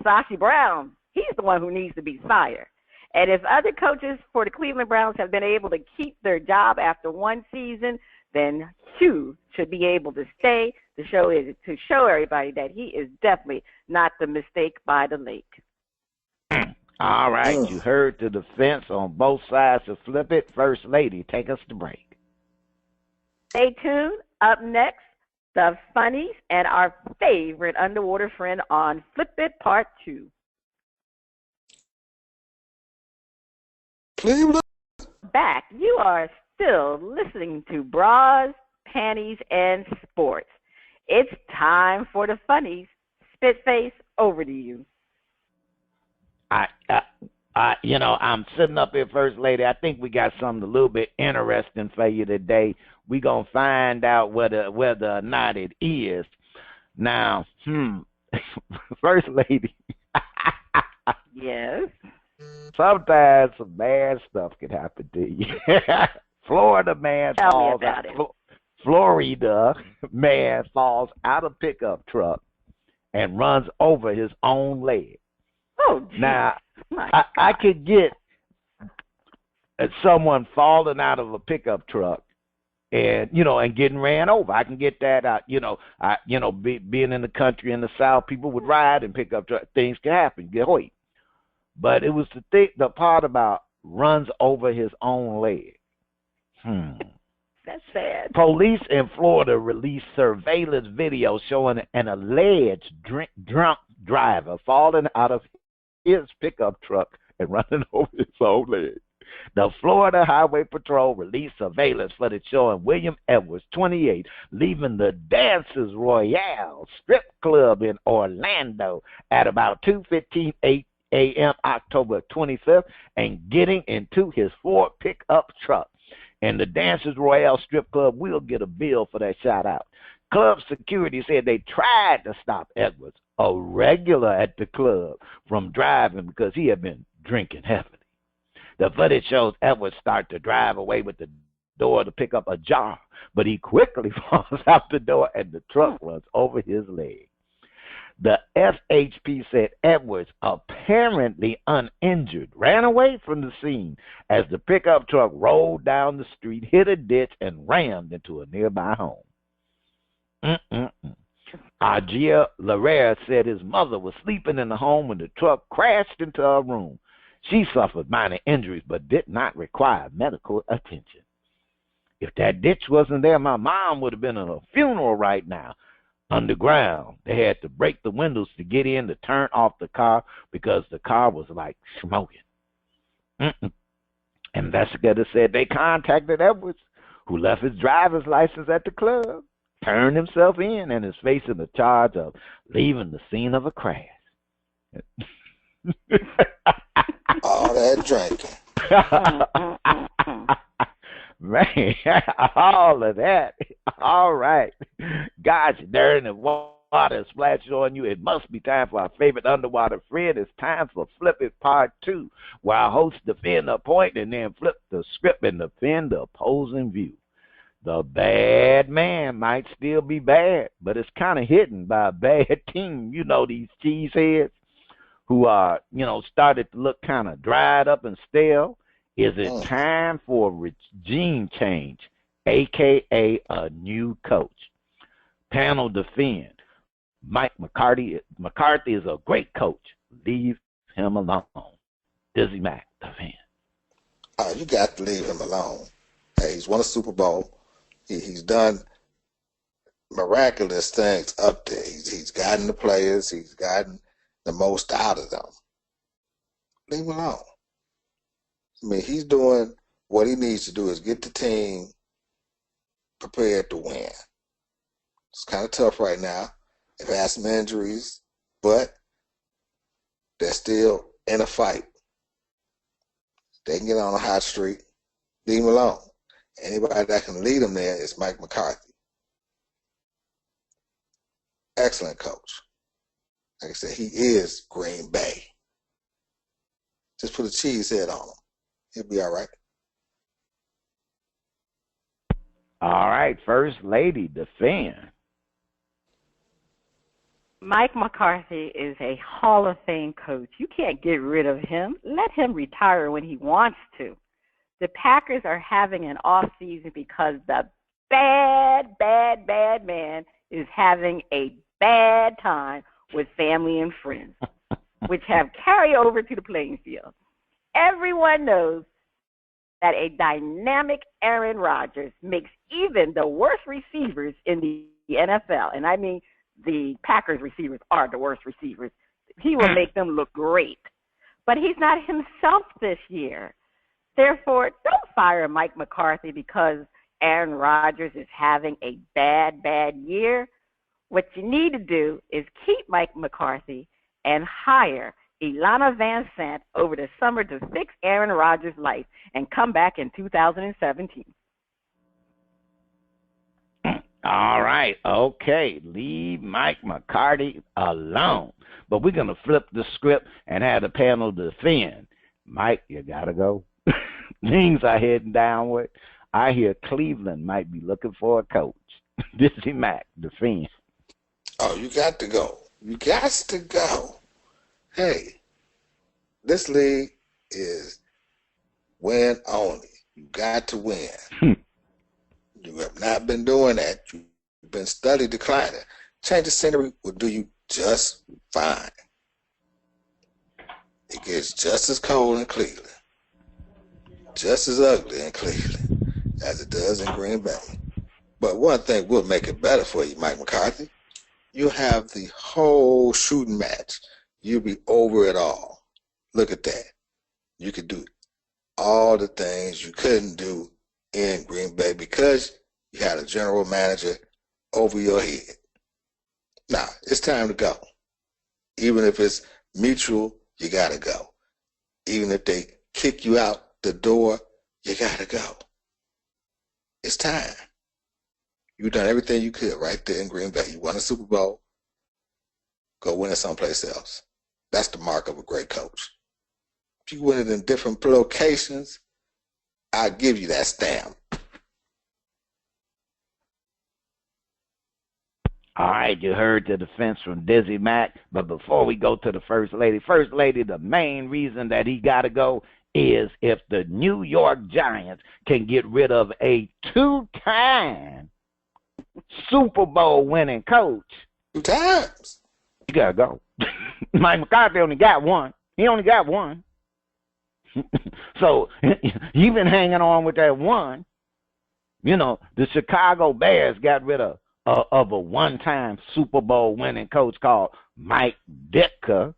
Sashi Brown, he's the one who needs to be fired. And if other coaches for the Cleveland Browns have been able to keep their job after one season, then Hugh should be able to stay to show everybody that he is definitely not the mistake by the lake. All right, you heard the defense on both sides to flip it. First lady, take us to break. Stay tuned. Up next, the funnies and our favorite underwater friend on Flip It Part 2. Cleveland. Back. You are still listening to Bras, Panties, and Sports. It's time for the funnies. Spitface, over to you. I'm sitting up here, First Lady. I think we got something a little bit interesting for you today. We're going to find out whether or not it is. Now, First Lady. Yes. Sometimes some bad stuff can happen to you. Florida man falls out. Florida man falls out of pickup truck and runs over his own leg. Oh, geez. Now, I could get someone falling out of a pickup truck and getting ran over. I can get that out. Being in the country in the South, people would ride in pickup truck. Things can happen. Get hurt. But it was the part about runs over his own leg. That's sad. Police in Florida released surveillance video showing an alleged drunk driver falling out of his pickup truck and running over his own leg. The Florida Highway Patrol released surveillance footage showing William Edwards, 28, leaving the Dancers Royale strip club in Orlando at about 2:15 a.m. October 25th and getting into his Ford pickup truck. And the Dancers Royale strip club will get a bill for that shout out. Club security said they tried to stop Edwards, a regular at the club, from driving because he had been drinking heavily. The footage shows Edwards start to drive away with the door to pick up a jar, but he quickly falls out the door and the truck runs over his leg. The FHP said Edwards, apparently uninjured, ran away from the scene as the pickup truck rolled down the street, hit a ditch, and rammed into a nearby home. Argia Larrea said his mother was sleeping in the home when the truck crashed into her room. She suffered minor injuries but did not require medical attention. If that ditch wasn't there, my mom would have been at a funeral right now. Underground, they had to break the windows to get in to turn off the car because the car was like smoking. Investigators said they contacted Edwards, who left his driver's license at the club, turned himself in, and is facing the charge of leaving the scene of a crash. All that drinking. Man, all of that. All right. Gosh, darn, if water splashes on you, it must be time for our favorite underwater friend. It's time for Flip It Part 2, where our hosts defend a point and then flip the script and defend the opposing view. The bad man might still be bad, but it's kind of hidden by a bad team. You know, these cheeseheads who are, started to look kind of dried up and stale. Is it time for a regime change, a.k.a. a new coach? Panel defend. Mike McCarthy is a great coach. Leave him alone. DizzieMac defend. Oh, you got to leave him alone. Hey, he's won a Super Bowl. He's done miraculous things up there. He's gotten the players. He's gotten the most out of them. Leave him alone. I mean, he's doing what he needs to do is get the team prepared to win. It's kind of tough right now. They've had some injuries, but they're still in a fight. They can get on a hot streak. Leave him alone. Anybody that can lead them there is Mike McCarthy. Excellent coach. Like I said, he is Green Bay. Just put a cheese head on him. He'll be all right. All right, First Lady, defend. Mike McCarthy is a Hall of Fame coach. You can't get rid of him. Let him retire when he wants to. The Packers are having an off season because the bad man is having a bad time with family and friends, which have carried over to the playing field. Everyone knows that a dynamic Aaron Rodgers makes even the worst receivers in the NFL, and I mean the Packers receivers are the worst receivers. He will make them look great. But he's not himself this year. Therefore, don't fire Mike McCarthy because Aaron Rodgers is having a bad year. What you need to do is keep Mike McCarthy and hire Ilana Van Sant over the summer to fix Aaron Rodgers' life and come back in 2017. All right, okay. Leave Mike McCarthy alone. But we're going to flip the script and have the panel defend. Mike, you got to go. Things are heading downward. I hear Cleveland might be looking for a coach. DizzieMac, defend. Oh, you got to go. You got to go. Hey, this league is win only. You got to win. You have not been doing that. You've been steadily declining. Change the scenery will do you just fine. It gets just as cold in Cleveland, just as ugly in Cleveland as it does in Green Bay. But one thing will make it better for you, Mike McCarthy. You'll have the whole shooting match. You'll be over it all. Look at that. You could do all the things you couldn't do in Green Bay because you had a general manager over your head. Now, it's time to go. Even if it's mutual, you got to go. Even if they kick you out the door, you got to go. It's time. You've done everything you could right there in Green Bay. You won a Super Bowl. Go win it someplace else. That's the mark of a great coach. If you win it in different locations, I'll give you that stamp. All right, you heard the defense from DizzieMac, but before we go to the First Lady, the main reason that he got to go is if the New York Giants can get rid of a two-time Super Bowl winning coach. 2 times. You got to go. Mike McCarthy only got one. He only got one. So you've been hanging on with that one. You know, the Chicago Bears got rid of a one-time Super Bowl winning coach called Mike Ditka.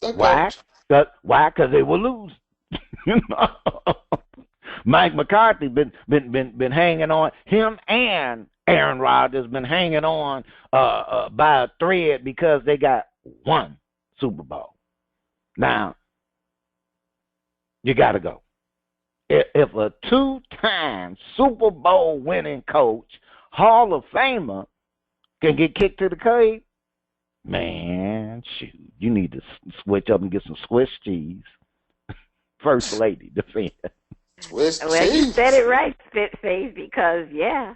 Why? Because they will lose. Mike McCarthy been hanging on. Him and Aaron Rodgers been hanging on by a thread because they got one Super Bowl. Now, you got to go. If a two-time Super Bowl winning coach, Hall of Famer, can get kicked to the curb, man, shoot, you need to switch up and get some Swiss cheese. First Lady, defend. Swiss cheese. Well, you said it right, Spitface, because, yeah,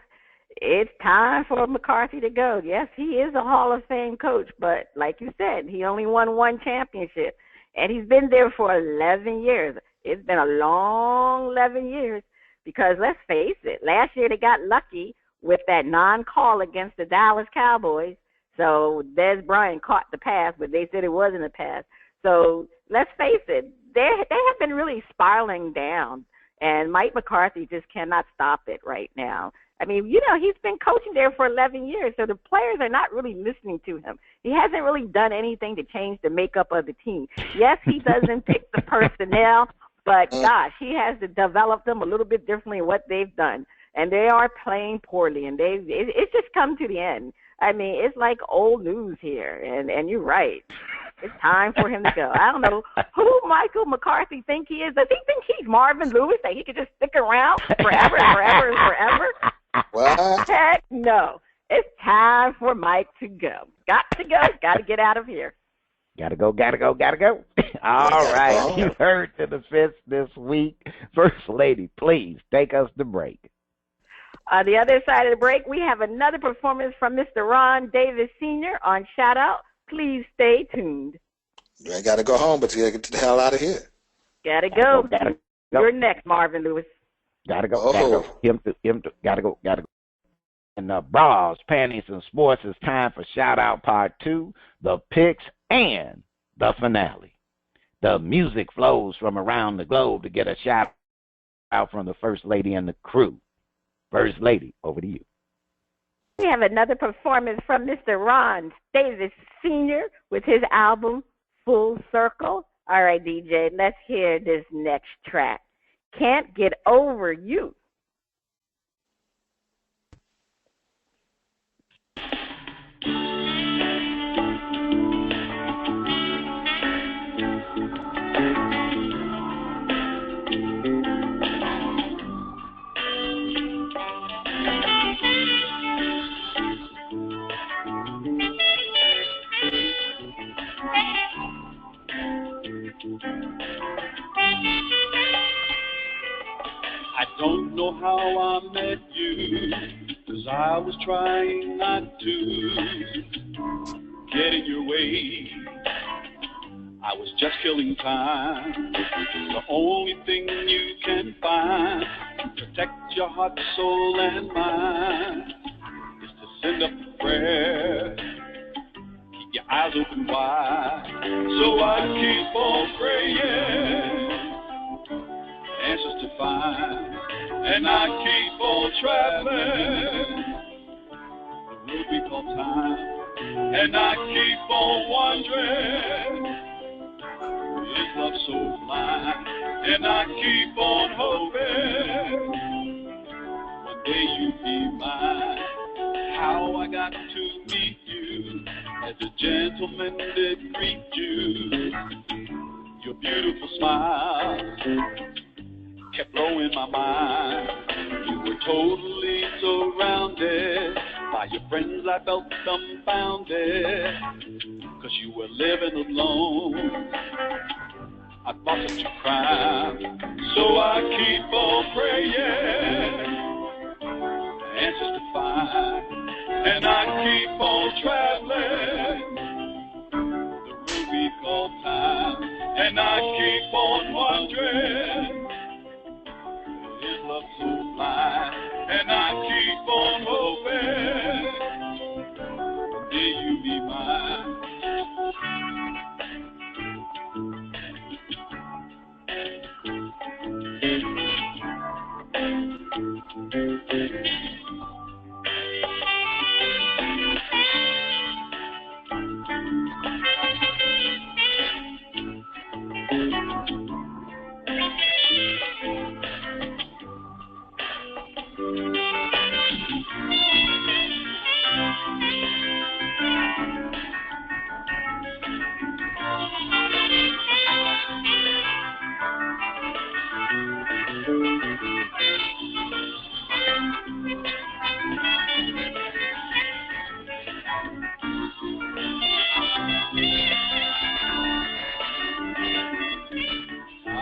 it's time for McCarthy to go. Yes, he is a Hall of Fame coach, but like you said, he only won one championship, and he's been there for 11 years. It's been a long 11 years because, let's face it, last year they got lucky with that non-call against the Dallas Cowboys. So Des Bryant caught the pass, but they said it wasn't a pass. So let's face it, they have been really spiraling down, and Mike McCarthy just cannot stop it right now. I mean, you know, he's been coaching there for 11 years, so the players are not really listening to him. He hasn't really done anything to change the makeup of the team. Yes, he doesn't pick the personnel, but gosh, he has to develop them a little bit differently in what they've done. And they are playing poorly, and it's just come to the end. I mean, it's like old news here, and you're right. It's time for him to go. I don't know who Michael McCarthy think he is. Does he think he's Marvin Lewis, that he could just stick around forever and forever and forever? What? Heck no. It's time for Mike to go. Got to go. Got to get out of here. Gotta go. All right, you heard the defense this week. First Lady, please take us to break. On the other side of the break, we have another performance from Mr. Ron Davis Sr. on Shout Out. Please stay tuned. You ain't got to go home, but you got to get the hell out of here. Gotta go. Gotta go. You're next, Marvin Lewis. Gotta go. Oh. Gotta go. Him too. Gotta go. And bras, panties, and sports, it's time for Shout Out Part 2, the picks, and the finale. The music flows from around the globe to get a shout out from the First Lady and the crew. First Lady, over to you. We have another performance from Mr. Ron Davis Sr. with his album, Full Circle. All right, DJ, let's hear this next track. Can't Get Over You. I don't know how I met you, 'cause I was trying not to get in your way. I was just killing time. The only thing you can find to protect your heart, soul, and mind is to send up a prayer. Keep your eyes open wide. So I keep on praying, answers to find. And I keep on traveling the road we call time. And I keep on wondering, is love so blind? And I keep on hoping one day you'll be mine. How I got to meet you as a gentleman did greet you. Your beautiful smile kept blowing my mind. You were totally surrounded by your friends. I felt dumbfounded, 'cause you were living alone. I thought such a crime. So I keep on praying, answers to find. And I traveling the road we call time, and I keep on wondering, is love so blind? And I keep on hoping, will you be mine?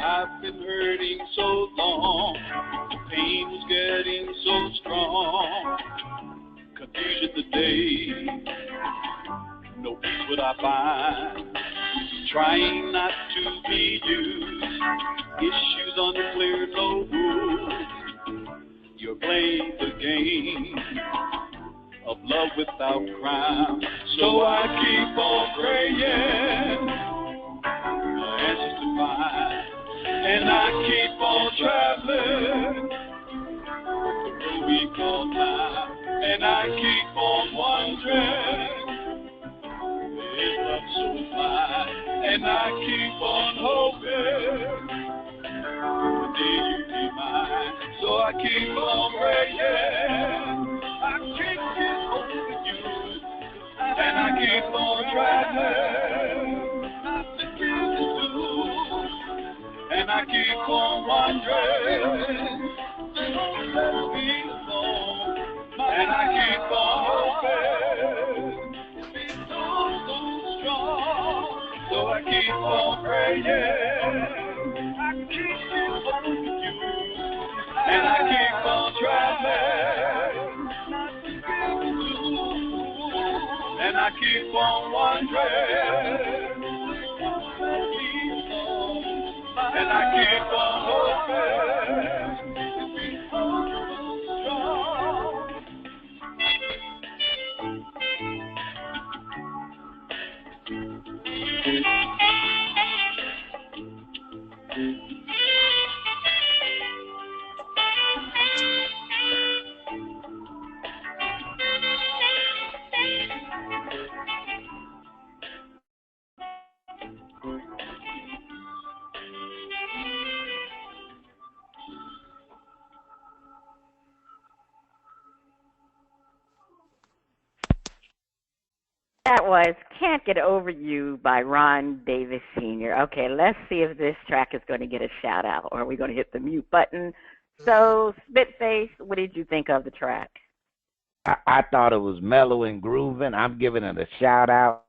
I've been hurting so long, the pain was getting so strong. Confusion today, no peace would I find. Trying not to be used, issues unclear, no rules. You're playing the game of love without crime. So I keep on praying, answers to find. And I keep on traveling the road we call time, and I keep on wondering, is love so blind? And I keep on hoping, one day you be mine. So I keep on praying, I keep hoping you, and I keep on traveling, not to get to. And I keep on wondering, don't let me alone. And I keep on hoping, it's so strong. So I keep on praying, I keep hoping you. And I keep on traveling, not to get you. And I keep on wondering, don't let me alone. And I keep on hoping, it's so strong. That was Can't Get Over You by Ron Davis Sr. Okay, let's see if this track is going to get a shout out, or are we going to hit the mute button? So, Spitface, what did you think of the track? I thought it was mellow and grooving. I'm giving it a shout out.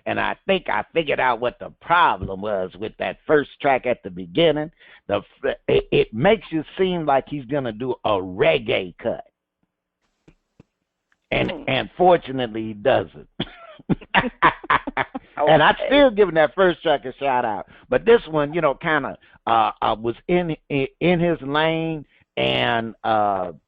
And I think I figured out what the problem was with that first track at the beginning. It makes you seem like he's going to do a reggae cut. And fortunately, he doesn't. And I'm still giving that first track a shout out, but this one, kind of was in his lane, and I'm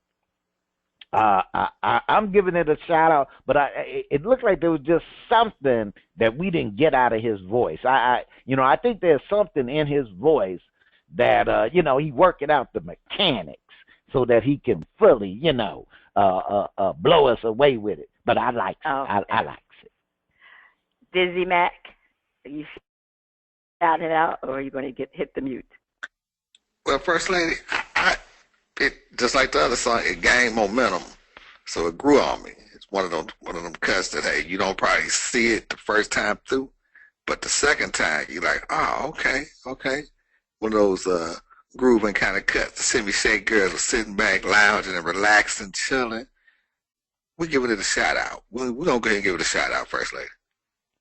giving it a shout out. But it looked like there was just something that we didn't get out of his voice. I think there's something in his voice that he working out the mechanics so that he can fully blow us away with it. But I like it. I like it. DizzieMac, are you shouting it out, or are you going to hit the mute? Well, First Lady, it just like the other song, it gained momentum, so it grew on me. It's one of them cuts that, hey, you don't probably see it the first time through, but the second time you're like, oh, okay. One of those grooving kind of cuts. The Shimmy Shake girls are sitting back, lounging and relaxing, chilling. We're giving it a shout out. We're gonna go ahead and give it a shout out, First Lady.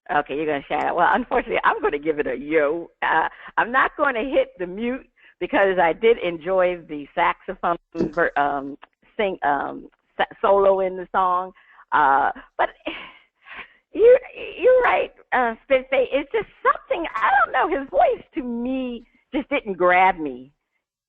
Okay, you're going to shout out. Well, unfortunately, I'm going to give it a yo. I'm not going to hit the mute because I did enjoy the saxophone solo in the song. But You're right, Spitface. It's just something, I don't know. His voice to me just didn't grab me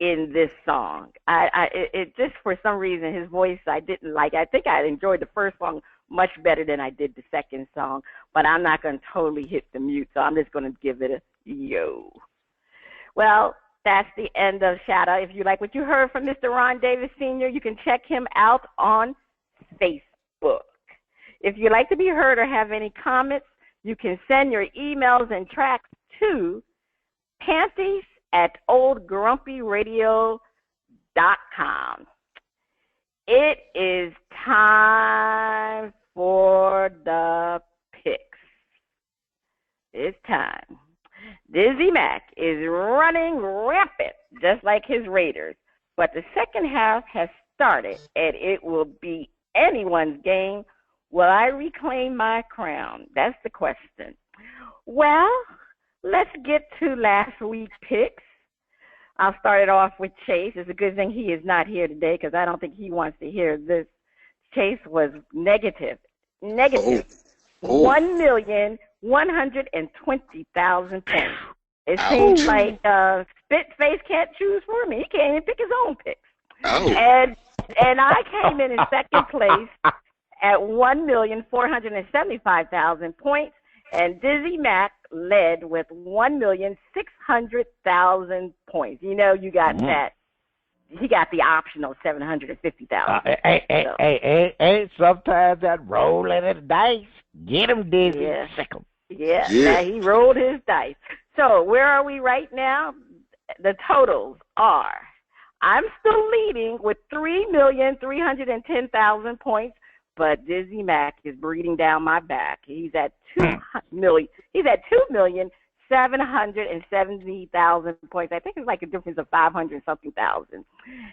in this song. It just, for some reason, his voice I didn't like. I think I enjoyed the first song much better than I did the second song, but I'm not going to totally hit the mute, so I'm just going to give it a yo. Well, that's the end of Shout Out. If you like what you heard from Mr. Ron Davis Sr., you can check him out on Facebook. If you'd like to be heard or have any comments, you can send your emails and tracks to panties@oldgrumpyradio.com. It is time for the picks. It's time. DizzieMac is running rampant, just like his Raiders. But the second half has started, and it will be anyone's game. Will I reclaim my crown? That's the question. Well, let's get to last week's picks. I'll start it off with Chase. It's a good thing he is not here today because I don't think he wants to hear this. Chase was negative. Oh. 1,120,000 points. It seems like Spitface can't choose for me. He can't even pick his own picks. Oh. And I came in second place at 1,475,000 points, and DizzieMac led with 1,600,000 points. You know, you got that. He got the optional 750,000. Hey, sometimes that rolling of the dice, get him, Dizzy, sick him. Yeah, now he rolled his dice. So where are we right now? The totals are, I'm still leading with 3,310,000 points, but DizzieMac is breathing down my back. He's at 2,770,000 points. I think it's like a difference of 500 something thousand.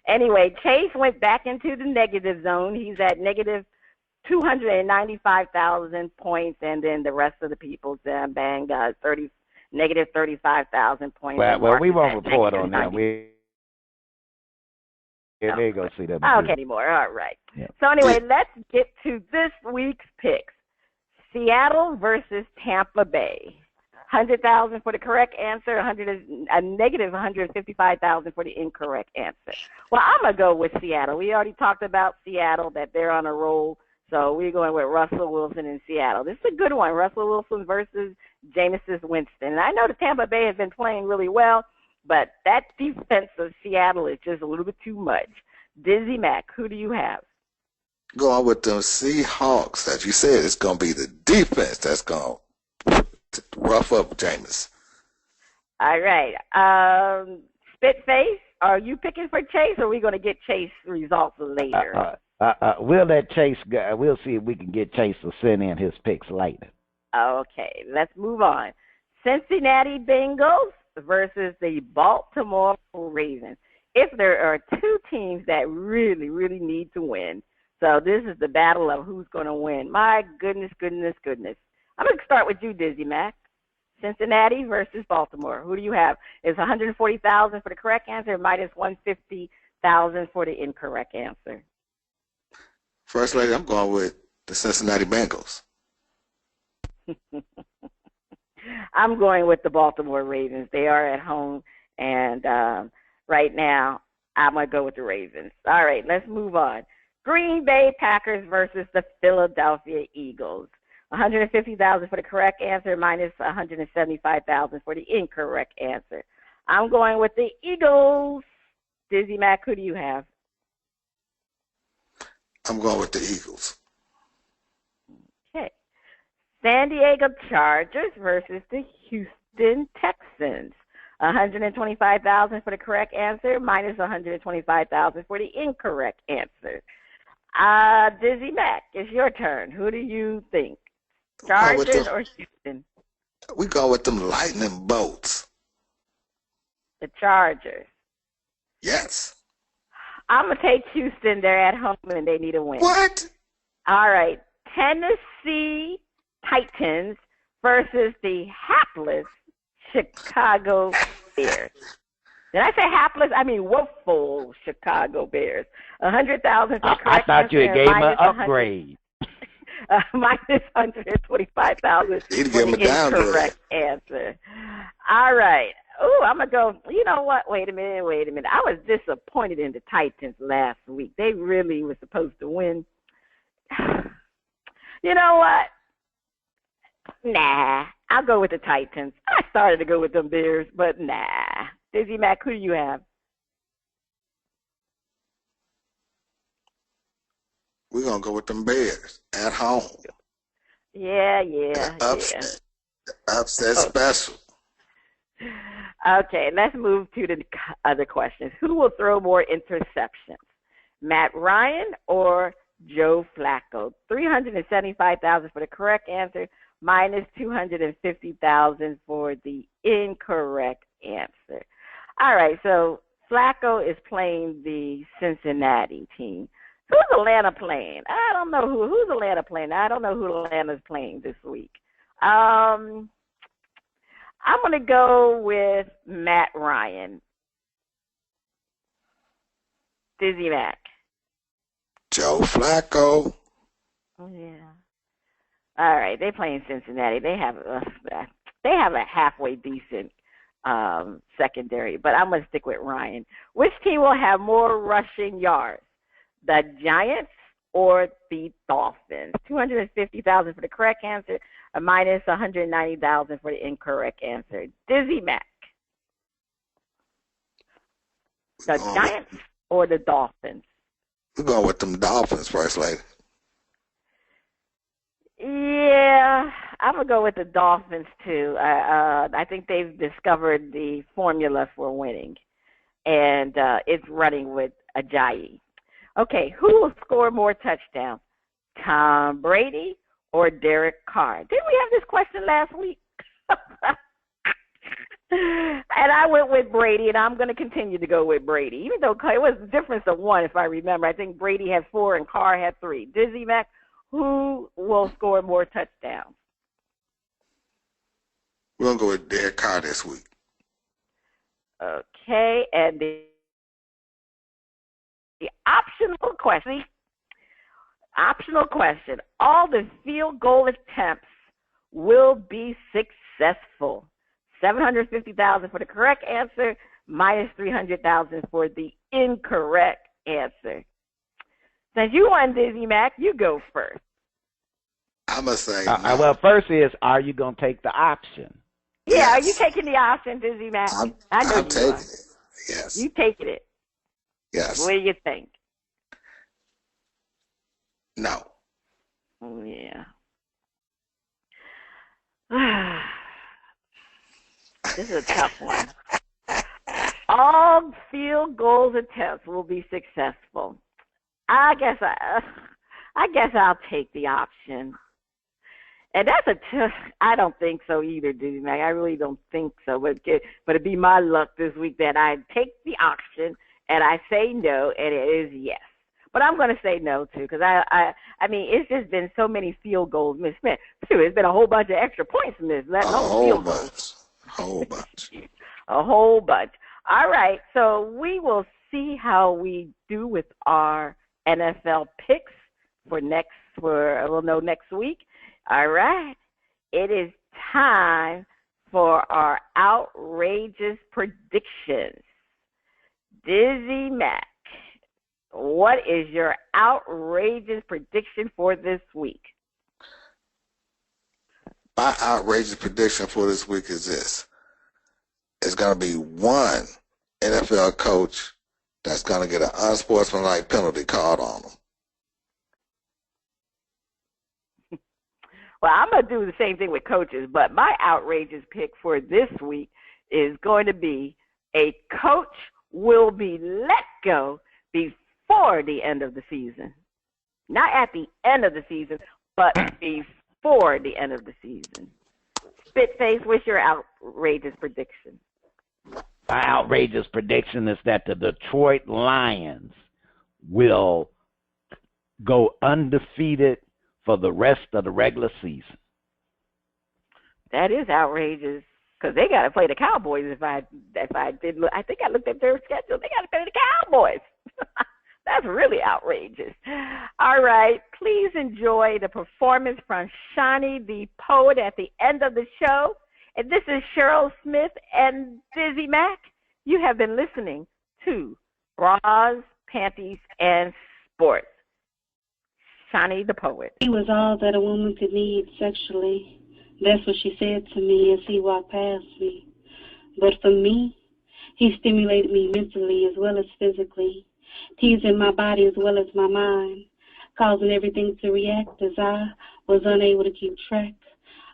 Anyway, Chase went back into the negative zone. He's at negative 295,000 points, and then the rest of the people, bang, negative 35,000 points. Well, we won't report on that. We ain't going to see that. Okay, anymore. All right. Yep. So anyway, let's get to this week's picks. Seattle versus Tampa Bay. 100,000 for the correct answer, a negative 155,000 for the incorrect answer. Well, I'm going to go with Seattle. We already talked about Seattle, that they're on a roll. So we're going with Russell Wilson in Seattle. This is a good one, Russell Wilson versus Jameis Winston. And I know the Tampa Bay has been playing really well, but that defense of Seattle is just a little bit too much. DizzieMac, who do you have? Going with them Seahawks. As you said, it's going to be the defense that's going to rough up Jameis. All right. Spitface, are you picking for Chase, or are we going to get Chase results later? We'll let Chase go. We'll see if we can get Chase to send in his picks later. Okay, let's move on. Cincinnati Bengals versus the Baltimore Ravens. If there are two teams that really, really need to win, so this is the battle of who's going to win. My goodness. I'm going to start with you, DizzieMac. Cincinnati versus Baltimore. Who do you have? It's 140,000 for the correct answer, minus 150,000 for the incorrect answer. First lady, I'm going with the Cincinnati Bengals. I'm going with the Baltimore Ravens. They are at home, and right now I'm going to go with the Ravens. All right, let's move on. Green Bay Packers versus the Philadelphia Eagles. 150,000 for the correct answer, minus 175,000 for the incorrect answer. I'm going with the Eagles. DizzieMac, who do you have? I'm going with the Eagles. Okay. San Diego Chargers versus the Houston Texans. 125,000 for the correct answer, minus 125,000 for the incorrect answer. DizzieMac, it's your turn. Who do you think? Chargers or Houston? We go with them lightning bolts. The Chargers. Yes. I'm going to take Houston. They're at home and they need a win. What? All right. Tennessee Titans versus the hapless Chicago Bears. Did I say hapless? I mean woeful Chicago Bears. 100,000 for the correct I thought you answer, gave him an upgrade. Minus 125,000 He'd for give him the a downgrade. incorrect answer. All right. Oh, I'm going to go. You know what? Wait a minute. I was disappointed in the Titans last week. They really were supposed to win. You know what? Nah. I'll go with the Titans. I started to go with them Bears, but nah. DizzieMac, who do you have? We're going to go with them Bears at home. Yeah. Upset Oh. special. Okay, let's move to the other questions. Who will throw more interceptions, Matt Ryan or Joe Flacco? 375,000 for the correct answer, minus 250,000 for the incorrect answer. All right, so Flacco is playing the Cincinnati team. Who's Atlanta playing? I don't know who's Atlanta playing. I don't know who Atlanta's playing this week. I'm going to go with Matt Ryan. DizzieMac. Joe Flacco. Oh, yeah. All right, they're playing Cincinnati. They have a halfway decent secondary, but I'm going to stick with Ryan. Which team will have more rushing yards, the Giants or the Dolphins? 250,000 for the correct answer, a minus 190,000 for the incorrect answer. DizzieMac. The Giants or the Dolphins? We're going with them Dolphins, First Lady. Yeah, I'm going to go with the Dolphins, too. I think they've discovered the formula for winning, and it's running with Ajayi. Okay, who will score more touchdowns, Tom Brady or Derek Carr? Didn't we have this question last week? And I went with Brady, and I'm going to continue to go with Brady, even though it was a difference of one, if I remember. I think Brady had 4 and Carr had 3. DizzieMac, who will score more touchdowns? We're going to go with Derek Carr this week. Okay, and the optional question, all the field goal attempts will be successful. 750,000 for the correct answer, minus 300,000 for the incorrect answer. Since you won, DizzieMac, you go first. I'm going to say no. Well, first is, are you going to take the option? Yeah, Yes. are you taking the option, DizzieMac? I know I'm you taking are. it. Yes. You taking it. Yes. What do you think? No. Oh, yeah. This is a tough one. All field goals attempts will be successful. I guess I'll take the option. And that's I don't think so either, DizzieMac. I really don't think so. But it'd be my luck this week that I take the option and I say no, and it is yes. But I'm going to say no, too, because I mean, it's just been so many field goals missed. Man, too, it's been a whole bunch of extra points missed. A whole bunch. A whole bunch. All right, so we will see how we do with our NFL picks we'll know next week. All right, it is time for our outrageous predictions. DizzieMac, what is your outrageous prediction for this week? My outrageous prediction for this week is this. It's going to be one NFL coach that's going to get an unsportsmanlike penalty called on him. Well, I'm going to do the same thing with coaches, but my outrageous pick for this week is going to be a coach will be let go before the end of the season. Not at the end of the season, but before the end of the season. Spitface, what's your outrageous prediction? My outrageous prediction is that the Detroit Lions will go undefeated for the rest of the regular season. That is outrageous because they got to play the Cowboys. If I did look, I think I looked at their schedule. They got to play the Cowboys. That's really outrageous. All right, please enjoy the performance from Shani the Poet at the end of the show. And this is Cheryl Smith and DizzieMac. You have been listening to Bras, Panties, and Sports. Shani the Poet. He was all that a woman could need sexually. That's what she said to me as he walked past me. But for me, he stimulated me mentally as well as physically, teasing my body as well as my mind, causing everything to react as I was unable to keep track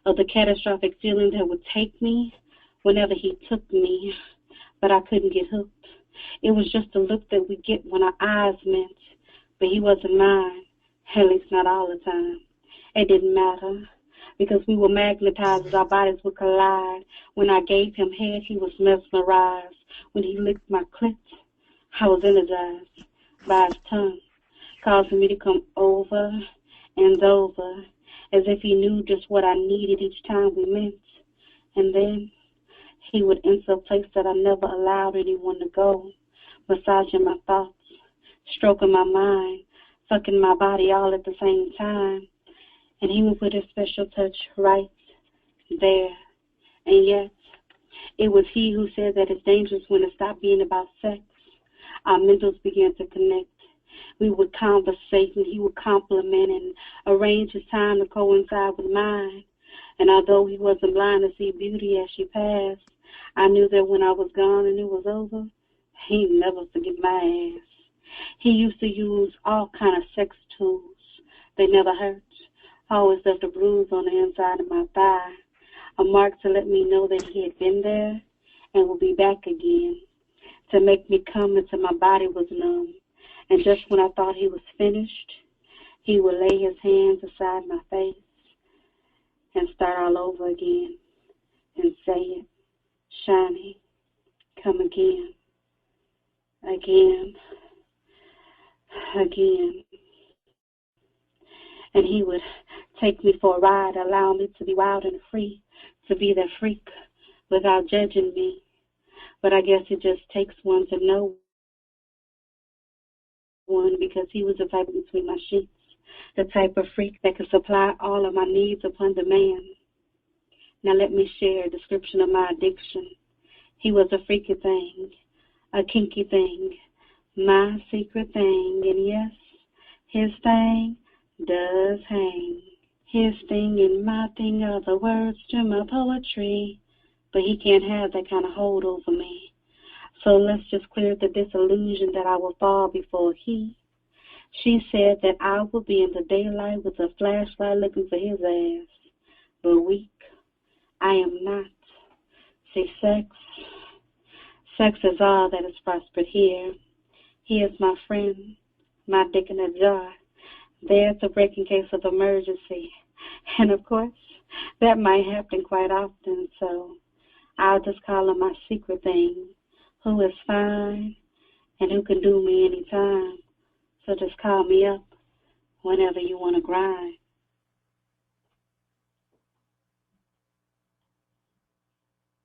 of the catastrophic feeling that would take me whenever he took me. But I couldn't get hooked. It was just a look that we get when our eyes met, but he wasn't mine, at least not all the time. It didn't matter, because we were magnetized as our bodies would collide. When I gave him head, he was mesmerized. When he licked my clit, I was energized by his tongue, causing me to come over and over, as if he knew just what I needed each time we met. And then he would enter a place that I never allowed anyone to go, massaging my thoughts, stroking my mind, fucking my body all at the same time. And he would put a special touch right there. And yet, it was he who said that it's dangerous when it stopped being about sex. Our mentals began to connect. We would conversate, and he would compliment and arrange his time to coincide with mine. And although he wasn't blind to see beauty as she passed, I knew that when I was gone and it was over, he'd never forget my ass. He used to use all kind of sex tools. They never hurt. Always left a bruise on the inside of my thigh, a mark to let me know that he had been there and would be back again, to make me come until my body was numb. And just when I thought he was finished, he would lay his hands aside my face and start all over again and say it, Shiny, come again, again, again. And he would take me for a ride, allow me to be wild and free, to be that freak without judging me. But I guess it just takes one to know one, because he was the type between my sheets, the type of freak that could supply all of my needs upon demand. Now let me share a description of my addiction. He was a freaky thing, a kinky thing, my secret thing, and yes, his thing does hang. His thing and my thing are the words to my poetry, but he can't have that kind of hold over me. So let's just clear the disillusion that I will fall before he. She said that I will be in the daylight with a flashlight looking for his ass, but weak, I am not. See, sex is all that is prospered here. He is my friend, my dick in a jar. There's a break in case of emergency. And of course, that might happen quite often, so I'll just call him my secret thing, who is fine and who can do me anytime. So just call me up whenever you want to grind.